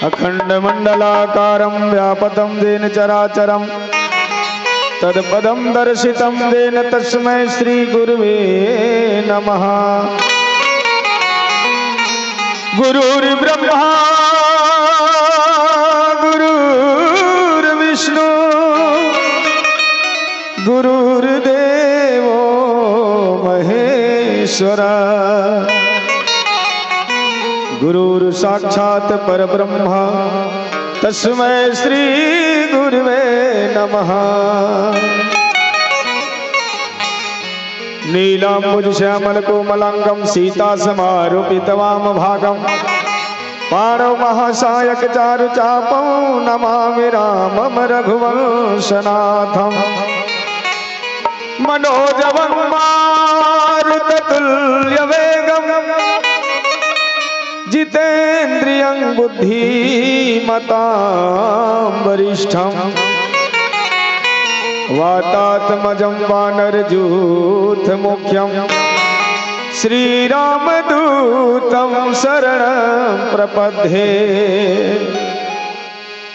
अखंडमंडलाकारं व्यापतं येन चराचरं तत्पदं दर्शितं येन तस्मै श्री गुरुवे नमः। गुरुर्ब्रह्मा गुरुर्विष्णु गुरुर्देवो महेश्वरा गुरुर् साक्षात् परब्रह्मा तस्मै श्री गुरुवे नमः। नीलाम्बुज श्यामल कोमलांगं सीता समारूपितवाम भागं पाणौ महासायक चारु चापौ नमामि रामं रघुवंशनाथम्। मनोजवं मारुततुल्यवेगं जितेन्द्रियं बुद्धिमतां वरिष्ठं वातात्मजं वानरयूथमुख्यं श्रीरामदूतं शरणं प्रपद्ये।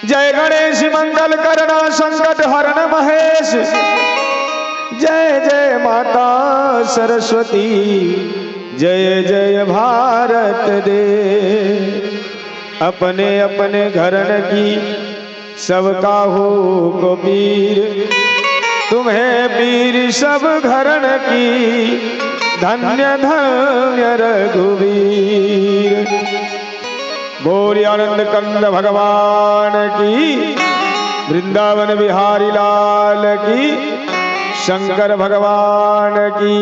जय गणेश मंगल करना संकट हरण महेश जय जय माता सरस्वती जय जय भारत दे। अपने अपने घरन की सबका हो को पीर तुम्हें पीर सब घरन की धन्य धन्य रघुवीर। बोल आनंद कंद भगवान की वृंदावन बिहारी लाल की शंकर भगवान की।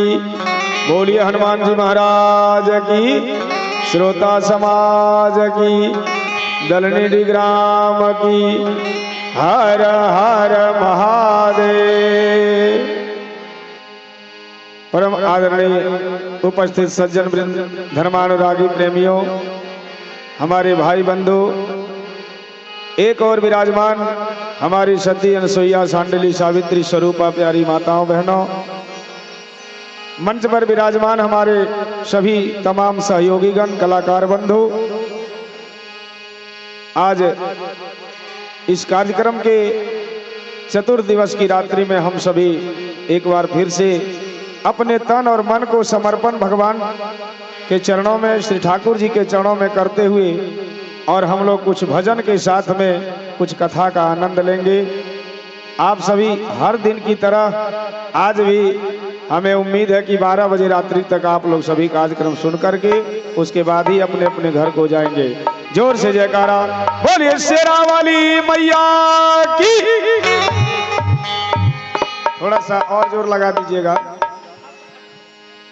बोलिए हनुमान जी महाराज की श्रोता समाज की दलनी ग्राम की हर हर महादेव। परम आदरणीय उपस्थित सज्जन वृंद धर्मानुरागी प्रेमियों हमारे भाई बंधु एक और विराजमान हमारी सती अनसुईया सांडली सावित्री स्वरूपा प्यारी माताओं बहनों मंच पर विराजमान हमारे सभी तमाम सहयोगीगण कलाकार बंधु आज इस कार्यक्रम के चतुर्थ दिवस की रात्रि में हम सभी एक बार फिर से अपने तन और मन को समर्पण भगवान के चरणों में श्री ठाकुर जी के चरणों में करते हुए और हम लोग कुछ भजन के साथ में कुछ कथा का आनंद लेंगे। आप सभी हर दिन की तरह आज भी हमें उम्मीद है कि 12 बजे रात्रि तक आप लोग सभी कार्यक्रम सुन करके उसके बाद ही अपने अपने घर को जाएंगे। जोर से जयकारा बोलिए शेरा वाली मैया की। थोड़ा सा और जोर लगा दीजिएगा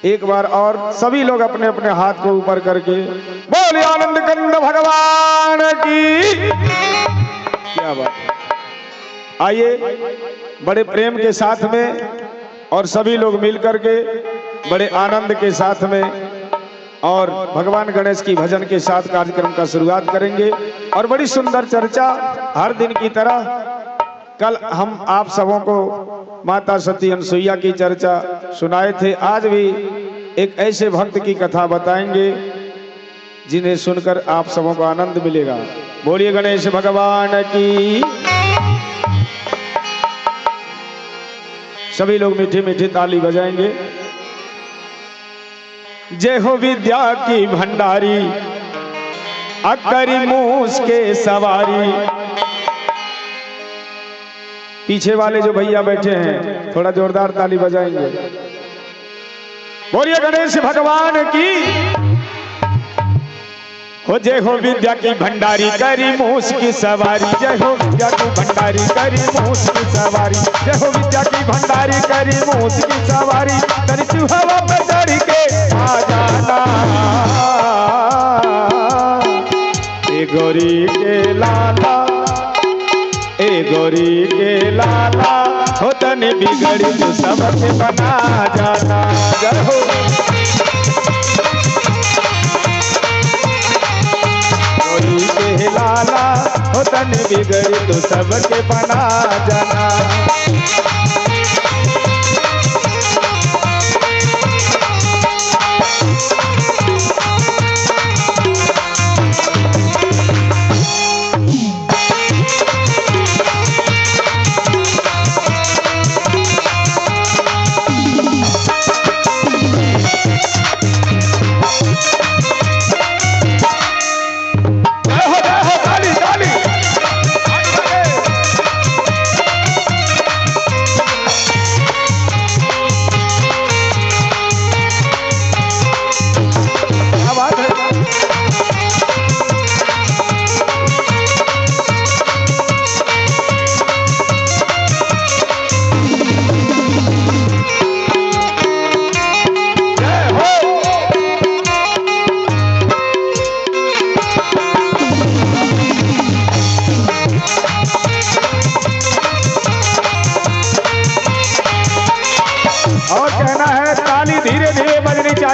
एक बार और सभी लोग अपने अपने हाथ को ऊपर करके बोलिए आनंद कंद भगवान की। क्या बात है। आइए बड़े प्रेम के साथ में और सभी लोग मिलकर के बड़े आनंद के साथ में और भगवान गणेश की भजन के साथ कार्यक्रम का शुरुआत करेंगे। और बड़ी सुंदर चर्चा हर दिन की तरह कल हम आप सबों को माता सती अनसुईया की चर्चा सुनाए थे। आज भी एक ऐसे भक्त की कथा बताएंगे जिन्हें सुनकर आप सबों को आनंद मिलेगा। बोलिए गणेश भगवान की। सभी लोग मीठी मीठी ताली बजाएंगे। जय हो विद्या की भंडारी अकरी मूस के सवारी। पीछे वाले जो भैया बैठे हैं थोड़ा जोरदार ताली बजाएंगे। बोलिए गणेश भगवान की। हो जय हो विद्या की भंडारी करी मूस की सवारी। जय हो विद्या की भंडारी करी मूस की सवारी। जय हो विद्या की भंडारी करी मूस की सवारी। तन चूहवा पे चढ़ के आ जाना ए गौरी के लाला ए गौरी के लाला हो तन बिगड़ी तो सबके बना जाना। जय हो गौरी के लाला हो तन बिगड़ी तो सबके बना जाना।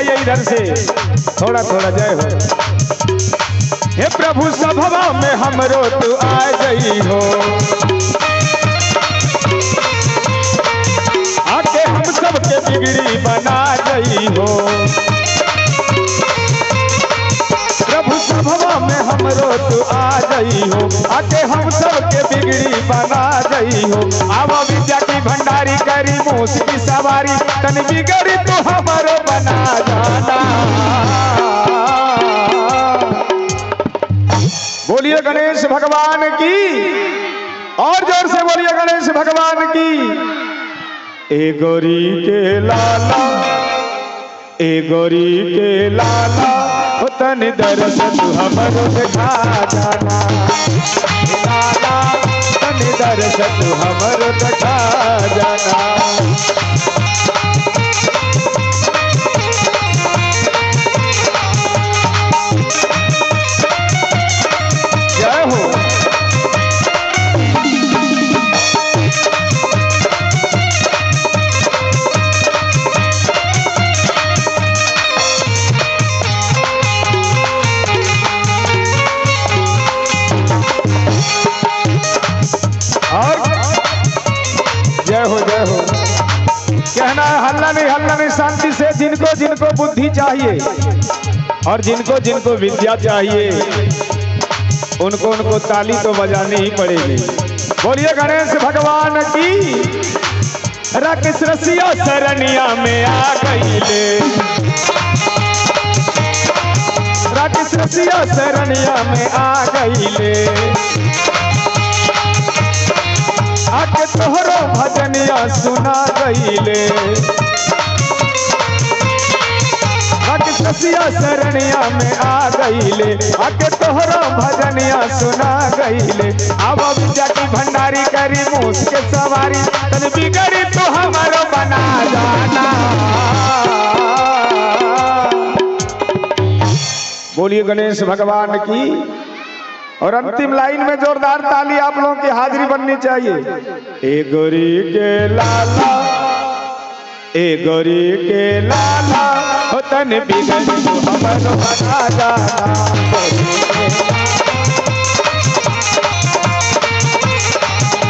जाइए इधर से थोड़ा थोड़ा जय हो। हे प्रभु सभवा में हमरो तू आ गई हो, आके हम सबके बिगड़ी बना गई हो। प्रभु सभवा में हमरो तू आ गई हो, आके हम सबके बिगड़ी बना गई हो। आवा विद्या की भंडारी करी मूस की सवारी, तन बिगड़ी तो हमरो बना जाना। बोलिए गणेश भगवान की, और जोर से बोलिए गणेश भगवान की। ए गौरी के लाला, ए गौरी के लाला, तन दर्श तू हमरो दिखा जाना। लाला तन दर्श तू हमरो दिखा जाना। जय हो। जय हो जय हो। कहना है हल्ला नहीं शांति से। जिनको जिनको बुद्धि चाहिए और जिनको जिनको विद्या चाहिए उनको उनको ताली तो बजानी ही पड़ेगी। बोलिए गणेश भगवान की। राकेश रसिया सरनिया में आ गई ले, राकेश रसिया सरनिया में आ गई ले, आके तोहरो भजनिया सुना गईले। राकेश रसिया सरनिया में आ गईले, आके तोहरो भजनिया सुना गईले। आवा विद्या की भंडारी करी मूस के सवारी, तन बिगड़ी तो हमारो बना जाना। बोलिए गणेश भगवान की। और अंतिम लाइन में जोरदार ताली आप लोगों की हाजिरी बननी चाहिए। ए गौरी के लाला, ए गौरी के लाला, हो तन बिगड़ तू हमरो बना जाना।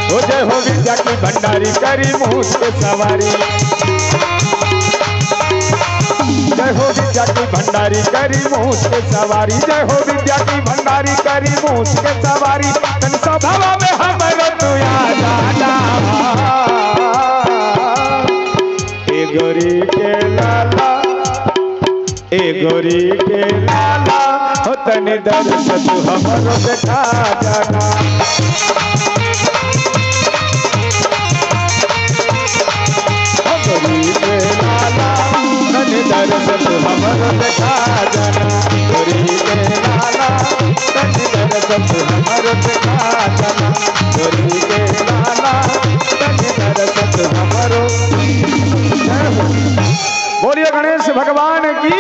हो जय हो विद्या की भंडारी करी मूस के सवारी, जय हो विद्या की भंडारी करी मूस के सवारी, जय हो विद्या की भंडारी करी मूस के सवारी। तन सभवा में हमरो तू आ जाना। ए गौरी के लाला, ए गौरी के लाला, हो तन दर्श तू हमरो दिखा जाना। गौरी के लाला, तन दर्श तू हमरो दिखा जाना। गौरी के लाला, तन दर्श तू हमरो दिखा जाना। गौरी के लाला, तन दर्श तू हमरो। बोलिए गणेश भगवान की।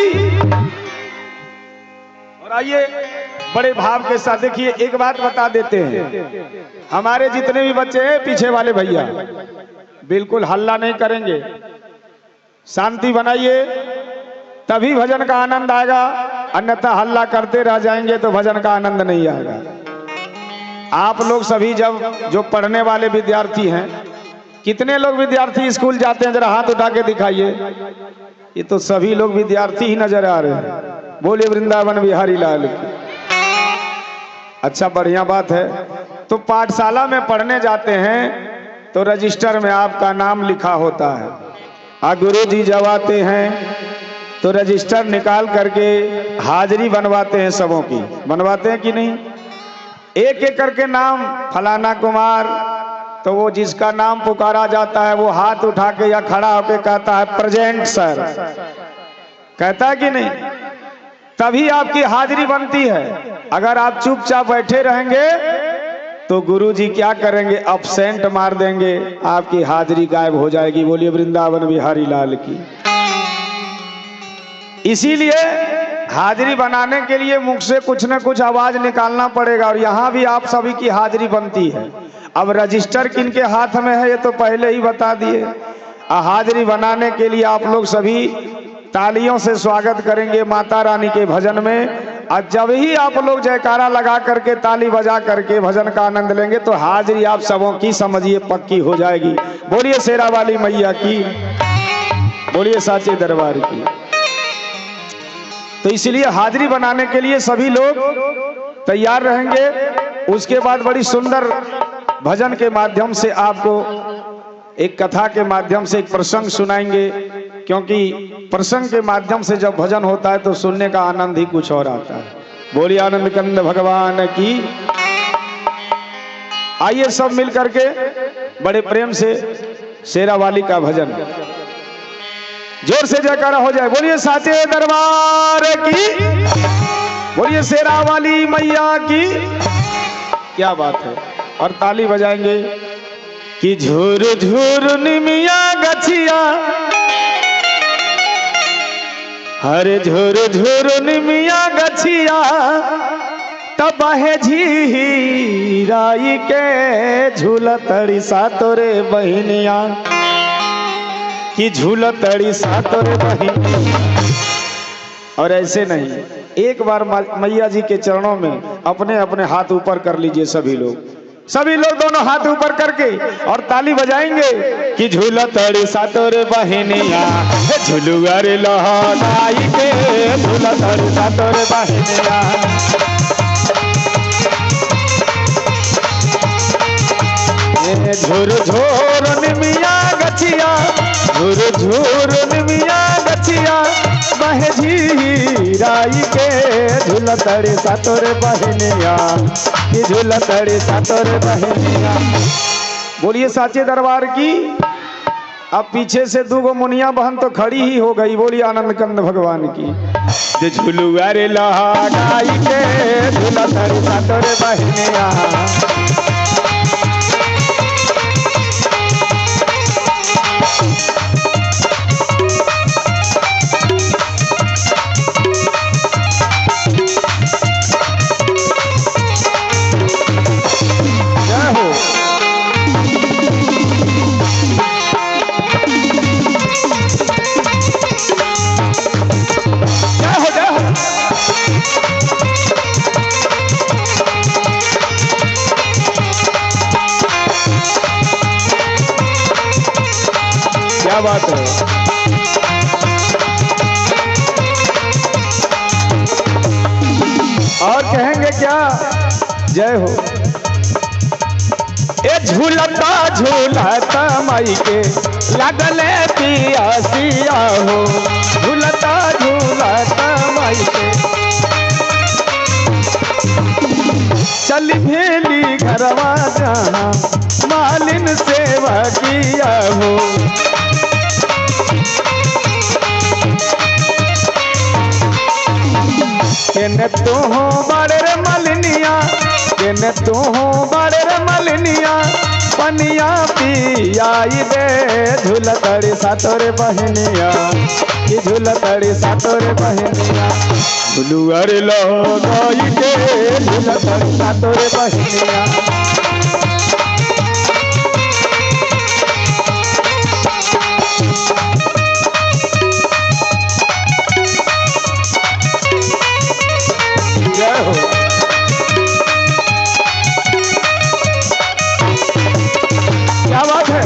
और आइए बड़े भाव के साथ देखिए, एक बात बता देते हैं। हमारे जितने भी बच्चे हैं पीछे वाले भैया बिल्कुल हल्ला नहीं करेंगे, शांति बनाइए, तभी भजन का आनंद आएगा। अन्यथा हल्ला करते रह जाएंगे तो भजन का आनंद नहीं आएगा। आप लोग सभी जब जो पढ़ने वाले विद्यार्थी हैं, कितने लोग विद्यार्थी स्कूल जाते हैं, जरा हाथ उठा के दिखाइए। ये तो सभी लोग विद्यार्थी ही नजर आ रहे हैं। बोलिए वृंदावन बिहारी लाल की। अच्छा, बढ़िया बात है। तो पाठशाला में पढ़ने जाते हैं तो रजिस्टर में आपका नाम लिखा होता है। गुरु जी जब आते हैं तो रजिस्टर निकाल करके हाजिरी बनवाते हैं, सबों की बनवाते हैं कि नहीं। एक एक करके नाम फलाना कुमार, तो वो जिसका नाम पुकारा जाता है वो हाथ उठा के या खड़ा होके कहता है प्रेजेंट सर, कहता है कि नहीं। तभी आपकी हाजिरी बनती है। अगर आप चुपचाप बैठे रहेंगे तो गुरुजी क्या करेंगे, अब्सेंट मार देंगे, आपकी हाजिरी गायब हो जाएगी। बोलिए वृंदावन बिहारी लाल की। इसीलिए हाजिरी बनाने के लिए मुख से कुछ न कुछ आवाज निकालना पड़ेगा। और यहाँ भी आप सभी की हाजिरी बनती है। अब रजिस्टर किनके हाथ में है ये तो पहले ही बता दिए। हाजिरी बनाने के लिए आप लोग सभी तालियों से स्वागत करेंगे माता रानी के भजन में। और जब ही आप लोग जयकारा लगा करके ताली बजा करके भजन का आनंद लेंगे तो हाजिरी आप सबों की समझिए पक्की हो जाएगी। बोलिए शेरा वाली मैया की, बोलिए साचे दरबार की। तो इसलिए हाजिरी बनाने के लिए सभी लोग तैयार रहेंगे। उसके बाद बड़ी सुंदर भजन के माध्यम से आपको एक कथा के माध्यम से एक प्रसंग सुनाएंगे, क्योंकि प्रसंग के माध्यम से जब भजन होता है तो सुनने का आनंद ही कुछ और आता है। बोलिए आनंद कंद भगवान की। आइए सब मिल करके बड़े प्रेम से शेरा वाली का भजन जोर से जयकारा हो जाए। बोलिए साचे दरबार की, बोलिए शेरा वाली मैया की। क्या बात है। और ताली बजाएंगे कि झूर झूर निमिया गछिया, हरे झूर झूर निमिया गछिया, तब है झीराई के झूलतड़ी सा तोरे बहनिया, कि झूलतड़ी सा तोरे बहनिया। और ऐसे नहीं, एक बार मैया जी के चरणों में अपने अपने हाथ ऊपर कर लीजिए सभी लोग। सभी लोग दोनों हाथ ऊपर करके और ताली बजाएंगे कि झूलतड़ी सा तोरे बहनिया, झुलुआ रे लहराई के झूलतड़ी सा तोरे बहनिया। झुर झोर निमिया गछिया, झुर झुर निमिया गछिया, बहे झीराई के झूलतड़ी सा तोरे बहनिया, कि झूलतड़ी सा तोरे बहनिया। बोलिए साचे दरबार की। अब पीछे से दूगो मुनिया बहन तो खड़ी ही हो गई। बोलिए आनंद कंद भगवान की। झुलुआ रे लहराई के झूलतड़ी सा तोरे बहनिया। क्या बात है। और कहेंगे क्या? जय हो। ए झूलता झूलता माई के लगले पियासिया हो, झूलता झूलता माई के चल भेली घरवा जहाँ मालिन सेवा किया हो। केने तू हो बड़े रे मलनिया, केने तू हो बड़े रे मलनिया, पनिया पियाई दे झूलतड़ी सा तोरे बहनिया, कि झूलतड़ी सा तोरे बहनिया। झुलुआ रे लहराई के झूलतड़ी सा तोरे बहनिया। जय हो। क्या बात है।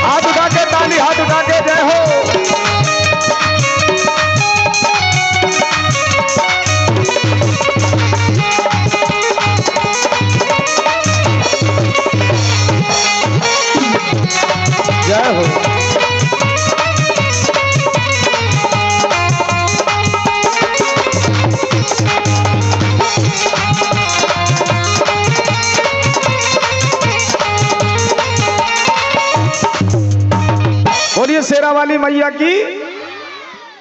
हाथ उठा के ताली, हाथ उठा के जय हो। जय हो। बोलिए शेरा वाली मैया की।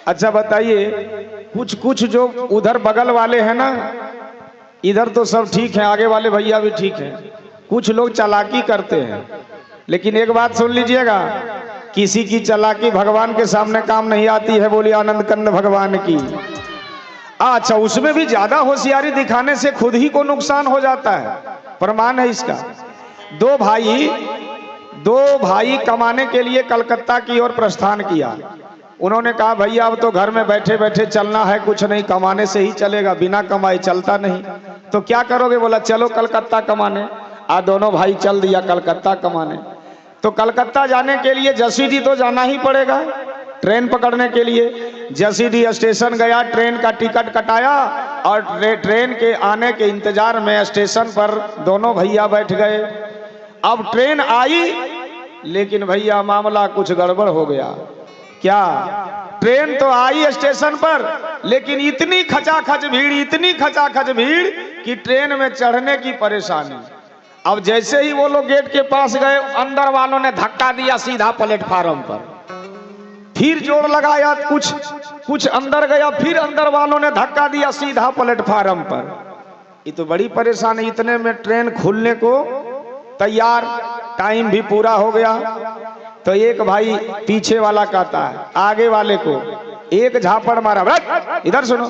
अच्छा बताइए, कुछ जो उधर बगल वाले हैं ना, इधर तो सब ठीक है, आगे वाले भैया भी ठीक है। कुछ लोग चालाकी करते हैं, लेकिन एक बात सुन लीजिएगा किसी की चालाकी भगवान के सामने काम नहीं आती है। बोलिए आनंद कंद भगवान की। अच्छा, उसमें भी ज्यादा होशियारी दिखाने से खुद ही को नुकसान हो जाता है। प्रमाण है इसका। दो भाई कमाने के लिए कलकत्ता की ओर प्रस्थान किया। उन्होंने कहा भैया अब तो घर में बैठे बैठे चलना है, कुछ नहीं, कमाने से ही चलेगा, बिना कमाए चलता नहीं। तो क्या करोगे? बोला चलो कलकत्ता कमाने। दोनों भाई चल दिया कलकत्ता कमाने। तो कलकत्ता जाने के लिए जसीडीह तो जाना ही पड़ेगा ट्रेन पकड़ने के लिए। जसीडीह स्टेशन गया, ट्रेन का टिकट कटाया और ट्रेन के आने के इंतजार में स्टेशन पर दोनों भैया बैठ गए। अब ट्रेन आई, लेकिन भैया मामला कुछ गड़बड़ हो गया। क्या? ट्रेन तो आई स्टेशन पर, लेकिन इतनी खचाखच भीड़ कि ट्रेन में चढ़ने की परेशानी। अब जैसे ही वो लोग गेट के पास गए, अंदर वालों ने धक्का दिया सीधा प्लेटफार्म पर। फिर जोर लगाया, कुछ अंदर गया, फिर अंदर वालों ने धक्का दिया सीधा प्लेटफार्म पर। ये तो बड़ी परेशानी। इतने में ट्रेन खुलने को तैयार, टाइम भी पूरा हो गया। तो एक भाई पीछे वाला कहता है आगे वाले को, एक झापड़ मारा, इधर सुनो,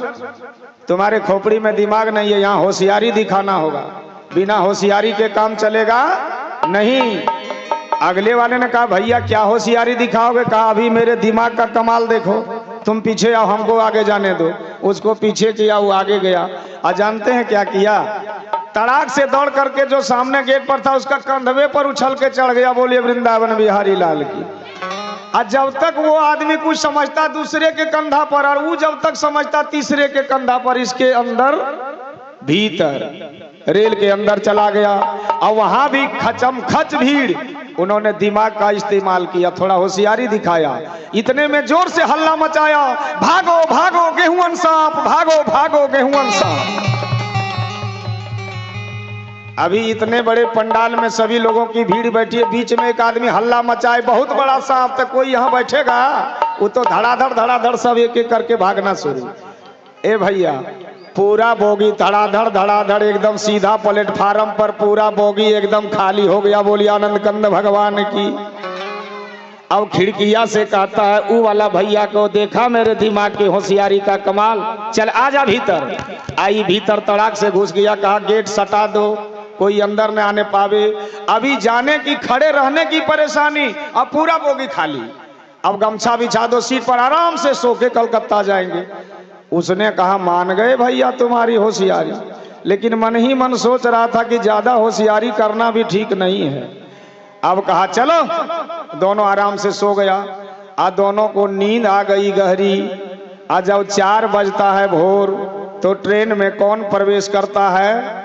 तुम्हारे खोपड़ी में दिमाग नहीं है, यहाँ होशियारी दिखाना होगा, बिना होशियारी के काम चलेगा नहीं। अगले वाले ने कहा भैया क्या होशियारी दिखाओगे? कहा अभी मेरे दिमाग का कमाल देखो, तुम पीछे आओ, हमको आगे जाने दो। उसको पीछे किया, वो आगे गया। और जानते हैं क्या किया? तड़ाक से दौड़ करके जो सामने गेट पर था उसका कंधे पर उछल के चढ़ गया। बोलिए वृंदावन बिहारी लाल की। और जब तक वो आदमी कुछ समझता दूसरे के कंधा पर, और वो जब तक समझता तीसरे के कंधा पर, इसके अंदर भीतर रेल के अंदर चला गया। और वहां भी खचम खच भीड़। उन्होंने दिमाग का इस्तेमाल किया, थोड़ा होशियारी दिखाया। इतने में जोर से हल्ला मचाया, भागो भागो गेहूं सांप, भागो भागो गेहूं सांप। अभी इतने बड़े पंडाल में सभी लोगों की भीड़ बैठी है, बीच में एक आदमी हल्ला मचाए, बहुत बड़ा सांप, तो कोई यहाँ बैठेगा? वो तो धड़ाधड़ सब एक एक करके भागना शुरू। ए भैया, पूरा बोगी धड़ाधड़ एकदम सीधा प्लेटफार्म पर, पूरा बोगी एकदम खाली हो गया। बोलिए आनंद कंद भगवान की। अब खिड़किया से कहता है वो वाला भैया को, देखा मेरे दिमाग की होशियारी का कमाल, चल आजा भीतर। आई भीतर, तड़ाक से घुस गया। कहा गेट सटा दो, कोई अंदर न आने पावे। अभी जाने की, खड़े रहने की परेशानी, अब पूरा बोगी खाली। अब गमछा बिछा दो, सीट पर आराम से सो के कलकत्ता जाएंगे। उसने कहा मान गए भैया तुम्हारी होशियारी, लेकिन मन ही मन सोच रहा था कि ज्यादा होशियारी करना भी ठीक नहीं है। अब कहा चलो, दोनों आराम से सो गया। दोनों को नींद आ गई गहरी। जब 4 बजता है भोर, तो ट्रेन में कौन प्रवेश करता है?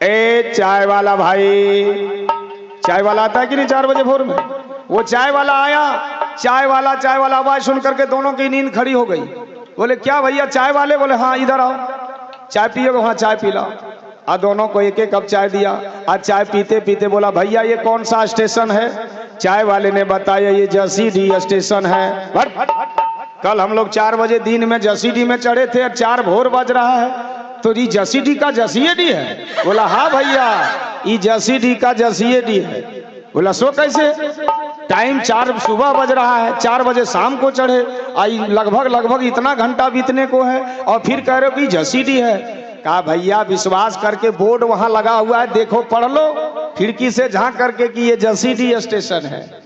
ए चाय वाला भाई। चाय वाला आता है कि नहीं 4 बजे भोर में? वो चाय वाला आया। चाय वाला आवाज सुन करके दोनों की नींद खड़ी हो गई। बोले क्या भैया चाय वाले? बोले हाँ इधर आओ, चाय पियोगे? हाँ चाय पी लाओ। दोनों को एक एक कप चाय दिया। आज चाय पीते पीते बोला भैया ये कौन सा स्टेशन है? चाय वाले ने बताया ये जसीडीह स्टेशन है। कल हम लोग 4 बजे दिन में जसीडीह में चढ़े थे, 4 भोर बज रहा है, तो ये जसीडीह का जसीडीह है? बोला हाँ भैया ये जसीडीह का जसीडीह है। बोला सो कैसे? टाइम 4 सुबह बज रहा है, 4 बजे शाम को चढ़े, आई लगभग इतना घंटा बीतने को है, और फिर कह रहे हो कि जसीडीह है। कहा भैया विश्वास करके बोर्ड वहां लगा हुआ है, देखो पढ़ लो खिड़की से झांक करके कि ये जसीडीह स्टेशन है।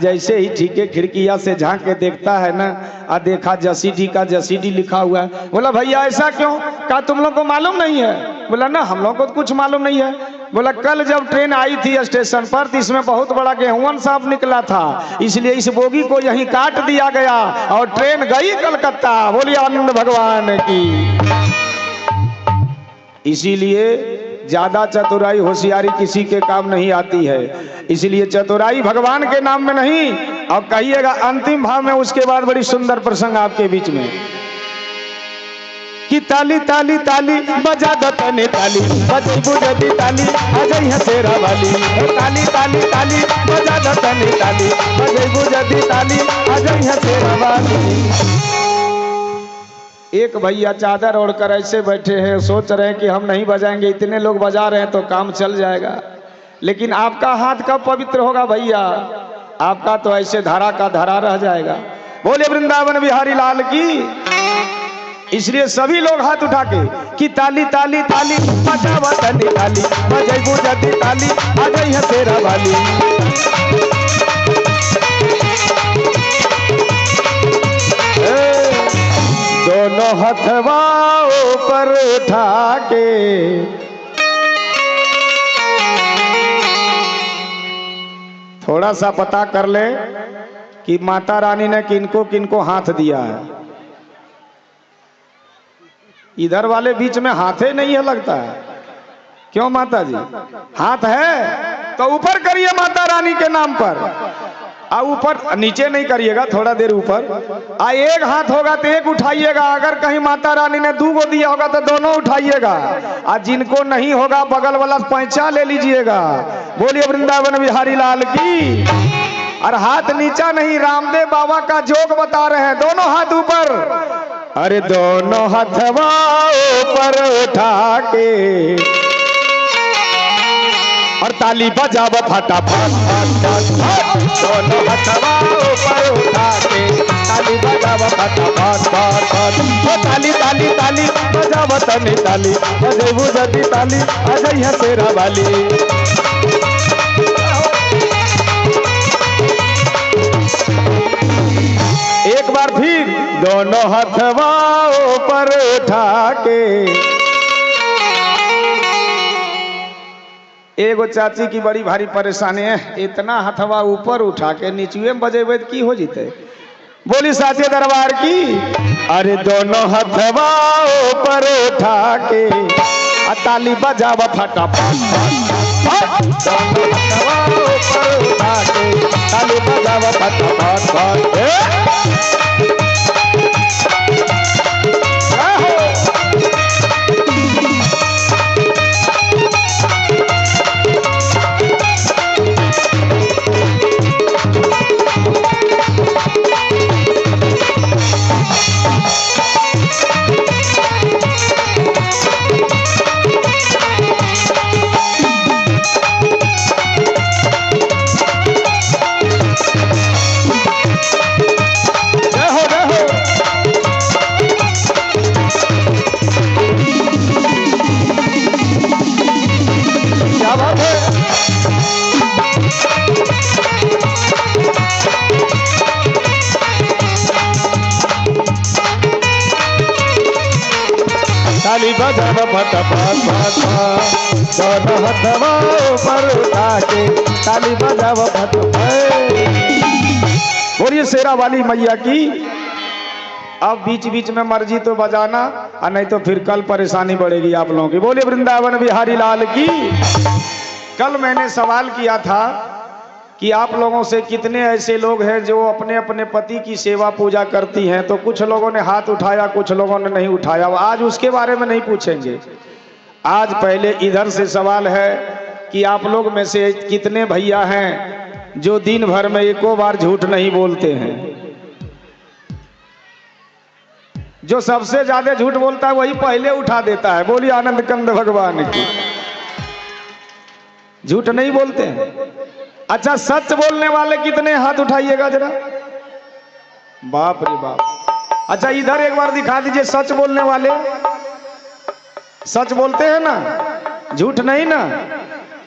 जैसे ही ठीक है खिड़किया से झांक के देखता है ना, देखा जसीडीह का जसीडीह लिखा हुआ है। बोला भैया ऐसा क्यों? कहा तुम लोग को मालूम नहीं है? बोला ना हम लोग को तो कुछ मालूम नहीं है। बोला कल जब ट्रेन आई थी स्टेशन पर, तो इसमें बहुत बड़ा गेहूं सांप निकला था, इसलिए इस बोगी को यहीं काट दिया गया और ट्रेन गई कलकत्ता। बोलिए आनंद भगवान की। इसीलिए ज्यादा चतुराई होशियारी किसी के काम नहीं आती है। इसलिए चतुराई भगवान के नाम में नहीं। अब कहिएगा अंतिम भाव में, उसके बाद बड़ी सुंदर प्रसंग आपके बीच में कि ताली ताली ताली बजा दो तने ताली, बजबू जदी ताली आ गई है तेरा वाली। ताली ताली ताली बजा दो तने ताली, बजबू जदी ताली आ गई है तेरा वाली। एक भैया चादर ओढ़कर ऐसे बैठे हैं, सोच रहे हैं कि हम नहीं बजाएंगे, इतने लोग बजा रहे हैं तो काम चल जाएगा। लेकिन आपका हाथ कब पवित्र होगा भैया? आपका तो ऐसे धारा का धारा रह जाएगा। बोले वृंदावन बिहारी लाल की। इसलिए सभी लोग हाथ उठा के कि ताली ताली ताली बजावा तनी ताली बजैबू जदी ताली आ गई है तेरा वाली। दोनों हथवा ऊपर उठा के थोड़ा सा पता कर ले कि माता रानी ने किनको किनको हाथ दिया है। इधर वाले बीच में हाथ ही नहीं है लगता है। क्यों माता जी? हाथ है तो ऊपर करिए माता रानी के नाम पर। ऊपर नीचे नहीं करिएगा, थोड़ा देर ऊपर। एक हाथ होगा तो एक उठाइएगा। अगर कहीं माता रानी ने 2 गो दिया होगा तो दोनों उठाइएगा। जिनको नहीं होगा बगल वाला पैंचा ले लीजिएगा। बोलिए वृंदावन बिहारी लाल की। और हाथ नीचा नहीं, रामदेव बाबा का जोग बता रहे हैं। दोनों हाथ ऊपर। अरे दोनों हथवा ऊपर उठा के और ताली बजाओ फटाफट। दोनों हथवा ऊपर उठा के ताली बजाओ फटाफट। ताली ताली ताली बजाओ तनी ताली बजेबू जदी ताली आ गई है तेरा वाली। एक बार फिर दोनों हथवा ऊपर उठा के। एगो चाची की बड़ी भारी परेशानी है, इतना हथवा ऊपर उठा के नीचुए में बजेबे की हो जीते। बोली साचे दरबार की। अरे दोनों हथवा ऊपर उठा के ताली बजावा फटाफट। दोनों हथवा ऊपर उठा के ताली बजावा फटाफट। ताली बजाओ फटाफट। दोनों हथवा ऊपर उठा के ताली बजाओ फटाफट। बोलिए शेरा वाली मैया की। अब बीच बीच में मर्जी तो बजाना और नहीं तो फिर कल परेशानी बढ़ेगी आप लोगों की। बोलिए वृंदावन बिहारी लाल की। कल मैंने सवाल किया था कि आप लोगों से कितने ऐसे लोग हैं जो अपने अपने पति की सेवा पूजा करती हैं। तो कुछ लोगों ने हाथ उठाया, कुछ लोगों ने नहीं उठाया। आज उसके बारे में नहीं पूछेंगे। आज पहले इधर से सवाल है कि आप लोग में से कितने भैया हैं जो दिन भर में एको बार झूठ नहीं बोलते हैं। जो सबसे ज्यादा झूठ बोलता है वही पहले उठा देता है। बोलिए आनंद कंद भगवान की। झूठ नहीं बोलते हैं। अच्छा, सच बोलने वाले कितने? हाथ उठाइएगा जरा। बाप रे बाप। अच्छा, इधर एक बार दिखा दीजिए सच बोलने वाले। सच बोलते हैं ना, झूठ नहीं ना।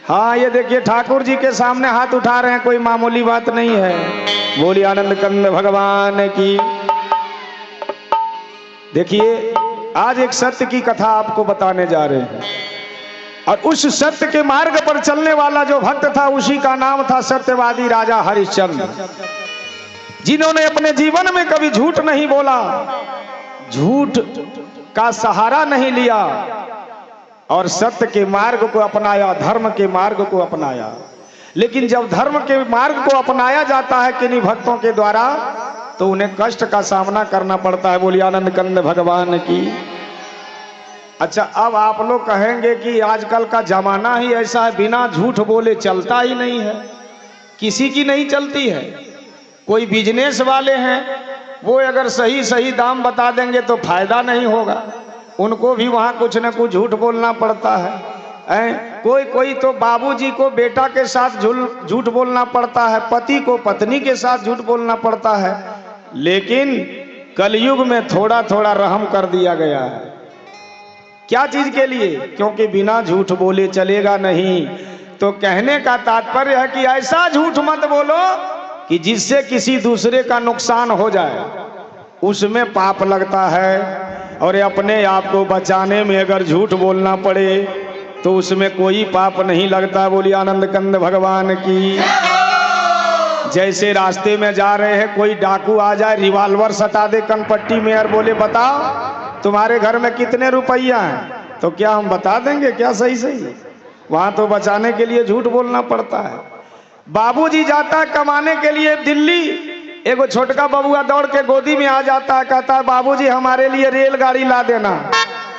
हाँ, ये देखिए ठाकुर जी के सामने हाथ उठा रहे हैं, कोई मामूली बात नहीं है। बोलिए आनंद कंद भगवान की। देखिए, आज एक सत्य की कथा आपको बताने जा रहे हैं। और उस सत्य के मार्ग पर चलने वाला जो भक्त था उसी का नाम था सत्यवादी राजा हरिश्चंद्र, जिन्होंने अपने जीवन में कभी झूठ नहीं बोला, झूठ का सहारा नहीं लिया और सत्य के मार्ग को अपनाया, धर्म के मार्ग को अपनाया। लेकिन जब धर्म के मार्ग को अपनाया जाता है किन्हीं भक्तों के द्वारा तो उन्हें कष्ट का सामना करना पड़ता है। बोलिए आनंद कंद भगवान की। अच्छा, अब आप लोग कहेंगे कि आजकल का जमाना ही ऐसा है, बिना झूठ बोले चलता ही नहीं है, किसी की नहीं चलती है। कोई बिजनेस वाले हैं, वो अगर सही सही दाम बता देंगे तो फायदा नहीं होगा, उनको भी वहाँ कुछ न कुछ झूठ बोलना पड़ता है। कोई कोई तो बाबूजी को बेटा के साथ झूठ बोलना पड़ता है, पति को पत्नी के साथ झूठ बोलना पड़ता है, लेकिन कलयुग में थोड़ा थोड़ा रहम कर दिया गया है। क्या चीज के लिए? क्योंकि बिना झूठ बोले चलेगा नहीं। तो कहने का तात्पर्य है कि ऐसा झूठ मत बोलो कि जिससे किसी दूसरे का नुकसान हो जाए, उसमें पाप लगता है। और अपने आप को बचाने में अगर झूठ बोलना पड़े तो उसमें कोई पाप नहीं लगता। बोलिए आनंद कंद भगवान की। जैसे रास्ते में जा रहे हैं, कोई डाकू आ जाए, रिवॉल्वर सटा दे कनपट्टी में और बोले बताओ तुम्हारे घर में कितने रुपया हैं, तो क्या हम बता देंगे क्या? सही सही। वहां तो बचाने के लिए झूठ बोलना पड़ता है। बाबूजी जाता है कमाने के लिए दिल्ली, एगो छोटका बबुआ दौड़ के गोदी में आ जाता है, कहता है बाबूजी हमारे लिए रेलगाड़ी ला देना।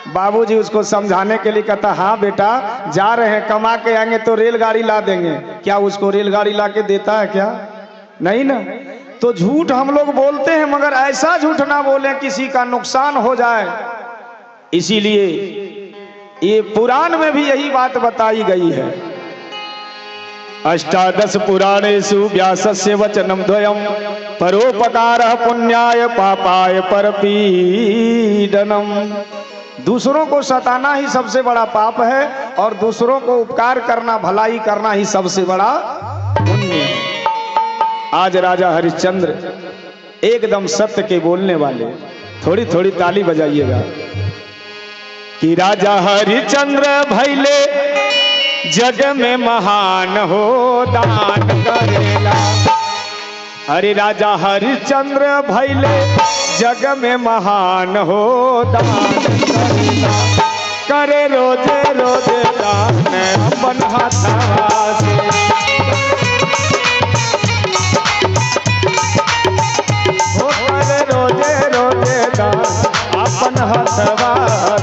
बाबूजी उसको समझाने के लिए कहता हाँ बेटा जा रहे हैं, कमा के आएंगे तो रेलगाड़ी ला देंगे। क्या उसको रेलगाड़ी ला के देता है क्या? नहीं ना। तो झूठ हम लोग बोलते हैं, मगर ऐसा झूठ ना बोले किसी का नुकसान हो जाए। इसीलिए ये पुराण में भी यही बात बताई गई है। अष्टादश पुराणेषु व्यासस्य वचनम द्वयम् परोपकारः पुण्याय पापाय परपीडनम। दूसरों को सताना ही सबसे बड़ा पाप है और दूसरों को उपकार करना, भलाई करना ही सबसे बड़ा पुण्य है। आज राजा हरिश्चंद्र एकदम सत्य के बोलने वाले, थोड़ी थोड़ी ताली बजाइएगा। कि राजा हरिश्चंद्र भैले जग में महान हो दान करेला। अरे राजा हरिश्चंद्र भैले जग में महान हो दान करेला। करे रोजे रोजे दान अपन हाथवा से। हो करे रोजे रोजे दान अपन हाथवा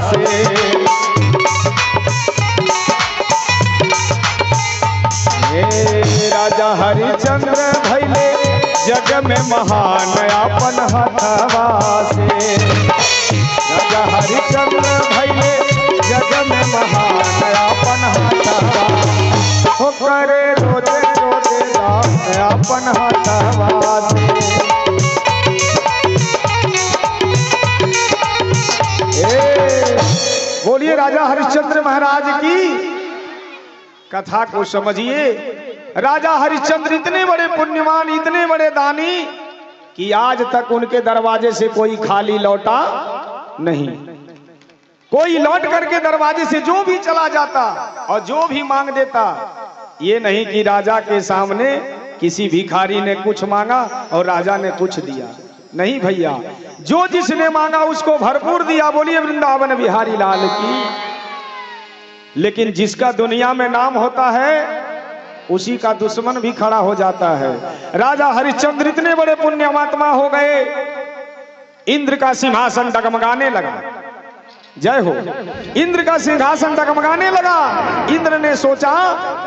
से। राजा हरिश्चंद्र भैले जग में महान अपन हथवा से। राजा हरिश्चंद्र भैले जग में महान अपन हथवा। हो करे रोजे रोजे दान अपन हथवा से। बोलिए राजा हरिश्चंद्र महाराज की। कथा को समझिए। राजा हरिश्चंद्र इतने बड़े पुण्यवान, इतने बड़े दानी कि आज तक उनके दरवाजे से कोई खाली लौटा नहीं। कोई लौट करके दरवाजे से जो भी चला जाता और जो भी मांग देता, ये नहीं कि राजा के सामने किसी भिखारी ने कुछ मांगा और राजा ने कुछ दिया। नहीं भैया, जो जिसने मांगा उसको भरपूर दिया। बोलिए वृंदावन बिहारी लाल की। लेकिन जिसका दुनिया में नाम होता है उसी का दुश्मन भी खड़ा हो जाता है। राजा हरिश्चंद्र इतने बड़े पुण्यात्मा हो गए, इंद्र का सिंहासन डगमगाने लगा। जय हो। इंद्र का सिंहासन डगमगाने लगा। इंद्र ने सोचा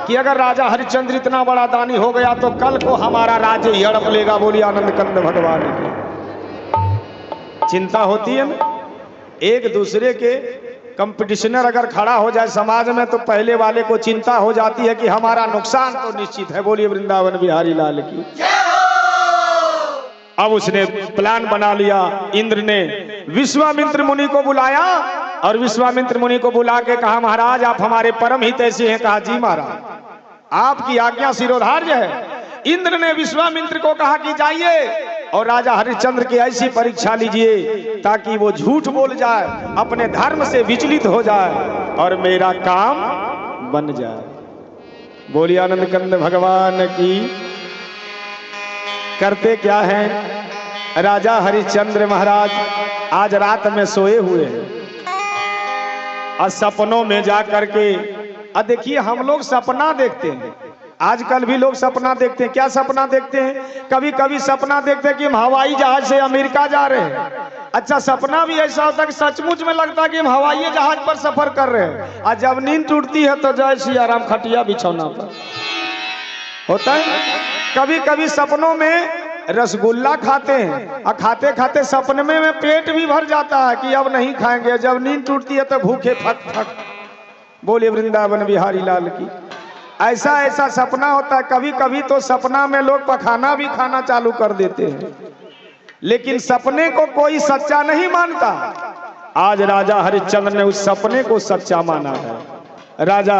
कि अगर राजा हरिश्चंद्र इतना बड़ा दानी हो गया तो कल को हमारा राज्य ही हड़प लेगा। बोलिए आनंद कंद भगवान की। चिंता होती है ना, एक दूसरे के कंपटीशनर अगर खड़ा हो जाए समाज में तो पहले वाले को चिंता हो जाती है कि हमारा नुकसान तो निश्चित है। बोलिए वृंदावन बिहारी लाल की। अब उसने प्लान बना लिया। इंद्र ने विश्वामित्र मुनि को बुलाया और विश्वामित्र मुनि को बुला के कहा महाराज आप हमारे परम हित ऐसे हैं। कहा जी महाराज आपकी आज्ञा शिरोधार्य है। इंद्र ने विश्वामित्र को कहा कि जाइए और राजा हरिश्चंद्र की ऐसी परीक्षा लीजिए ताकि वो झूठ बोल जाए, अपने धर्म से विचलित हो जाए और मेरा काम बन जाए। बोलिए आनंद कंद भगवान की। करते क्या हैं राजा हरिश्चंद्र महाराज आज रात में सोए हुए हैं और सपनों में जा करके। देखिए हम लोग सपना देखते हैं, आजकल भी लोग सपना देखते हैं। क्या सपना देखते हैं? कभी कभी सपना देखते हैं कि हम हवाई जहाज से अमेरिका जा रहे हैं। अच्छा, सपना भी ऐसा होता है कि सचमुच में लगता है कि हम हवाई जहाज पर सफर कर रहे हैं। और जब नींद टूटती है तो जय श्री राम खटिया बिछौना पर होता है। कभी कभी सपनों में रसगुल्ला खाते हैं और खाते खाते सपने में पेट भी भर जाता है कि अब नहीं खाएंगे। जब नींद टूटती है तो भूखे फक फक बोले वृंदावन बिहारी लाल की। ऐसा ऐसा सपना होता है, कभी कभी तो सपना में लोग पखाना भी खाना चालू कर देते हैं, लेकिन सपने को कोई सच्चा नहीं मानता। आज राजा हरिश्चंद्र ने उस सपने को सच्चा माना है। राजा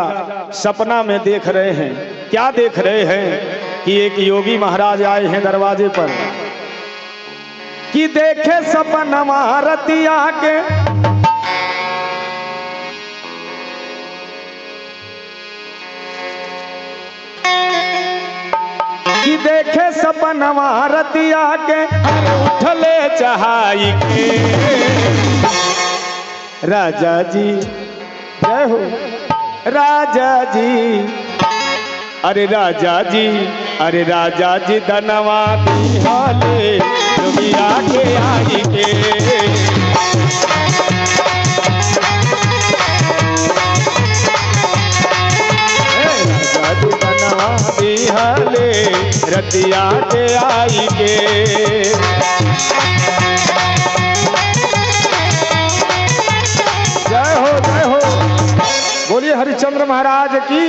सपना में देख रहे हैं, क्या देख रहे हैं कि एक योगी महाराज आए हैं दरवाजे पर, कि देखे सपनमा रतिया के, कि देखे सपनमा रतिया के, उठले चहाई के। राजा जी जय हो, राजा जी, अरे राजा जी, अरे राजा जी धनवा दिहाले जोगिया के आई के। राजा जी धनवा दिहाले रतिया के आई के। जय हो जय हो, बोलिए हरिश्चंद्र महाराज की।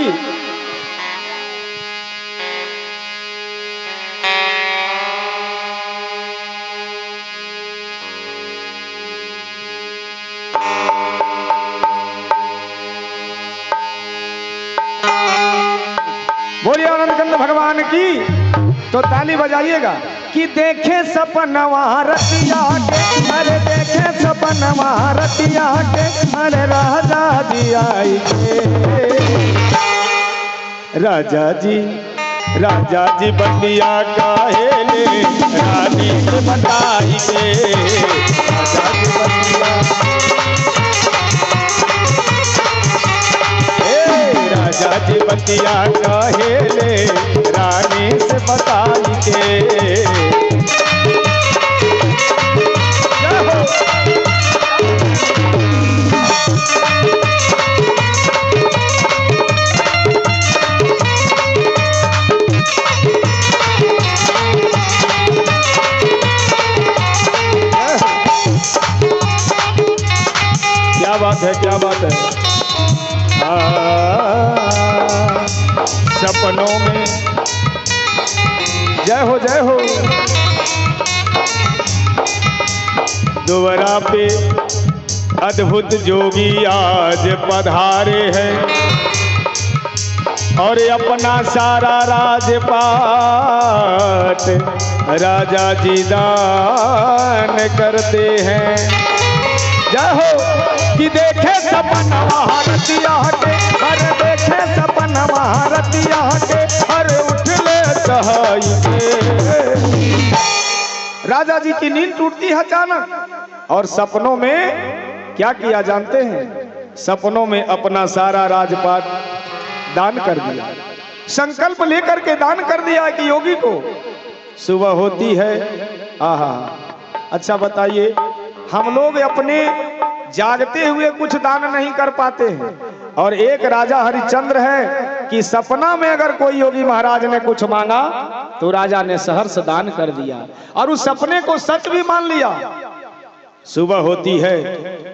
बोलिए आनंद कंद भगवान की। तो ताली बजाइएगा कि देखे सपनवा रतिया के, अरे देखे सपनवा रतिया के, अरे राजा जी आई के। राजा जी, राजा जी बतिया काहेले रानी से बताई के। राजा जी बतिया, राजा जी बतिया काहेले रानी से बताई के। क्या बात है, क्या बात है। सपनों में जय हो जय हो। दोबारा पे अद्भुत जोगी आज पधारे हैं और अपना सारा राजपाट राजा जी दान करते हैं। जय हो कि देखे सपनवा रतिया के, हर देखे सपनवा रतिया के, हर उठले चहाई के। राजा जी की नींद टूटती है अचानक और सपनों में क्या किया जानते हैं? सपनों में अपना सारा राजपाट दान कर दिया, संकल्प लेकर के दान कर दिया कि योगी को सुबह होती है। आहा, अच्छा बताइए, हम लोग अपने जागते हुए कुछ दान नहीं कर पाते हैं, और एक राजा हरिश्चंद्र है कि सपना में अगर कोई योगी महाराज ने कुछ मांगा तो राजा ने सहर्ष दान कर दिया और उस सपने को सच भी मान लिया। सुबह होती है,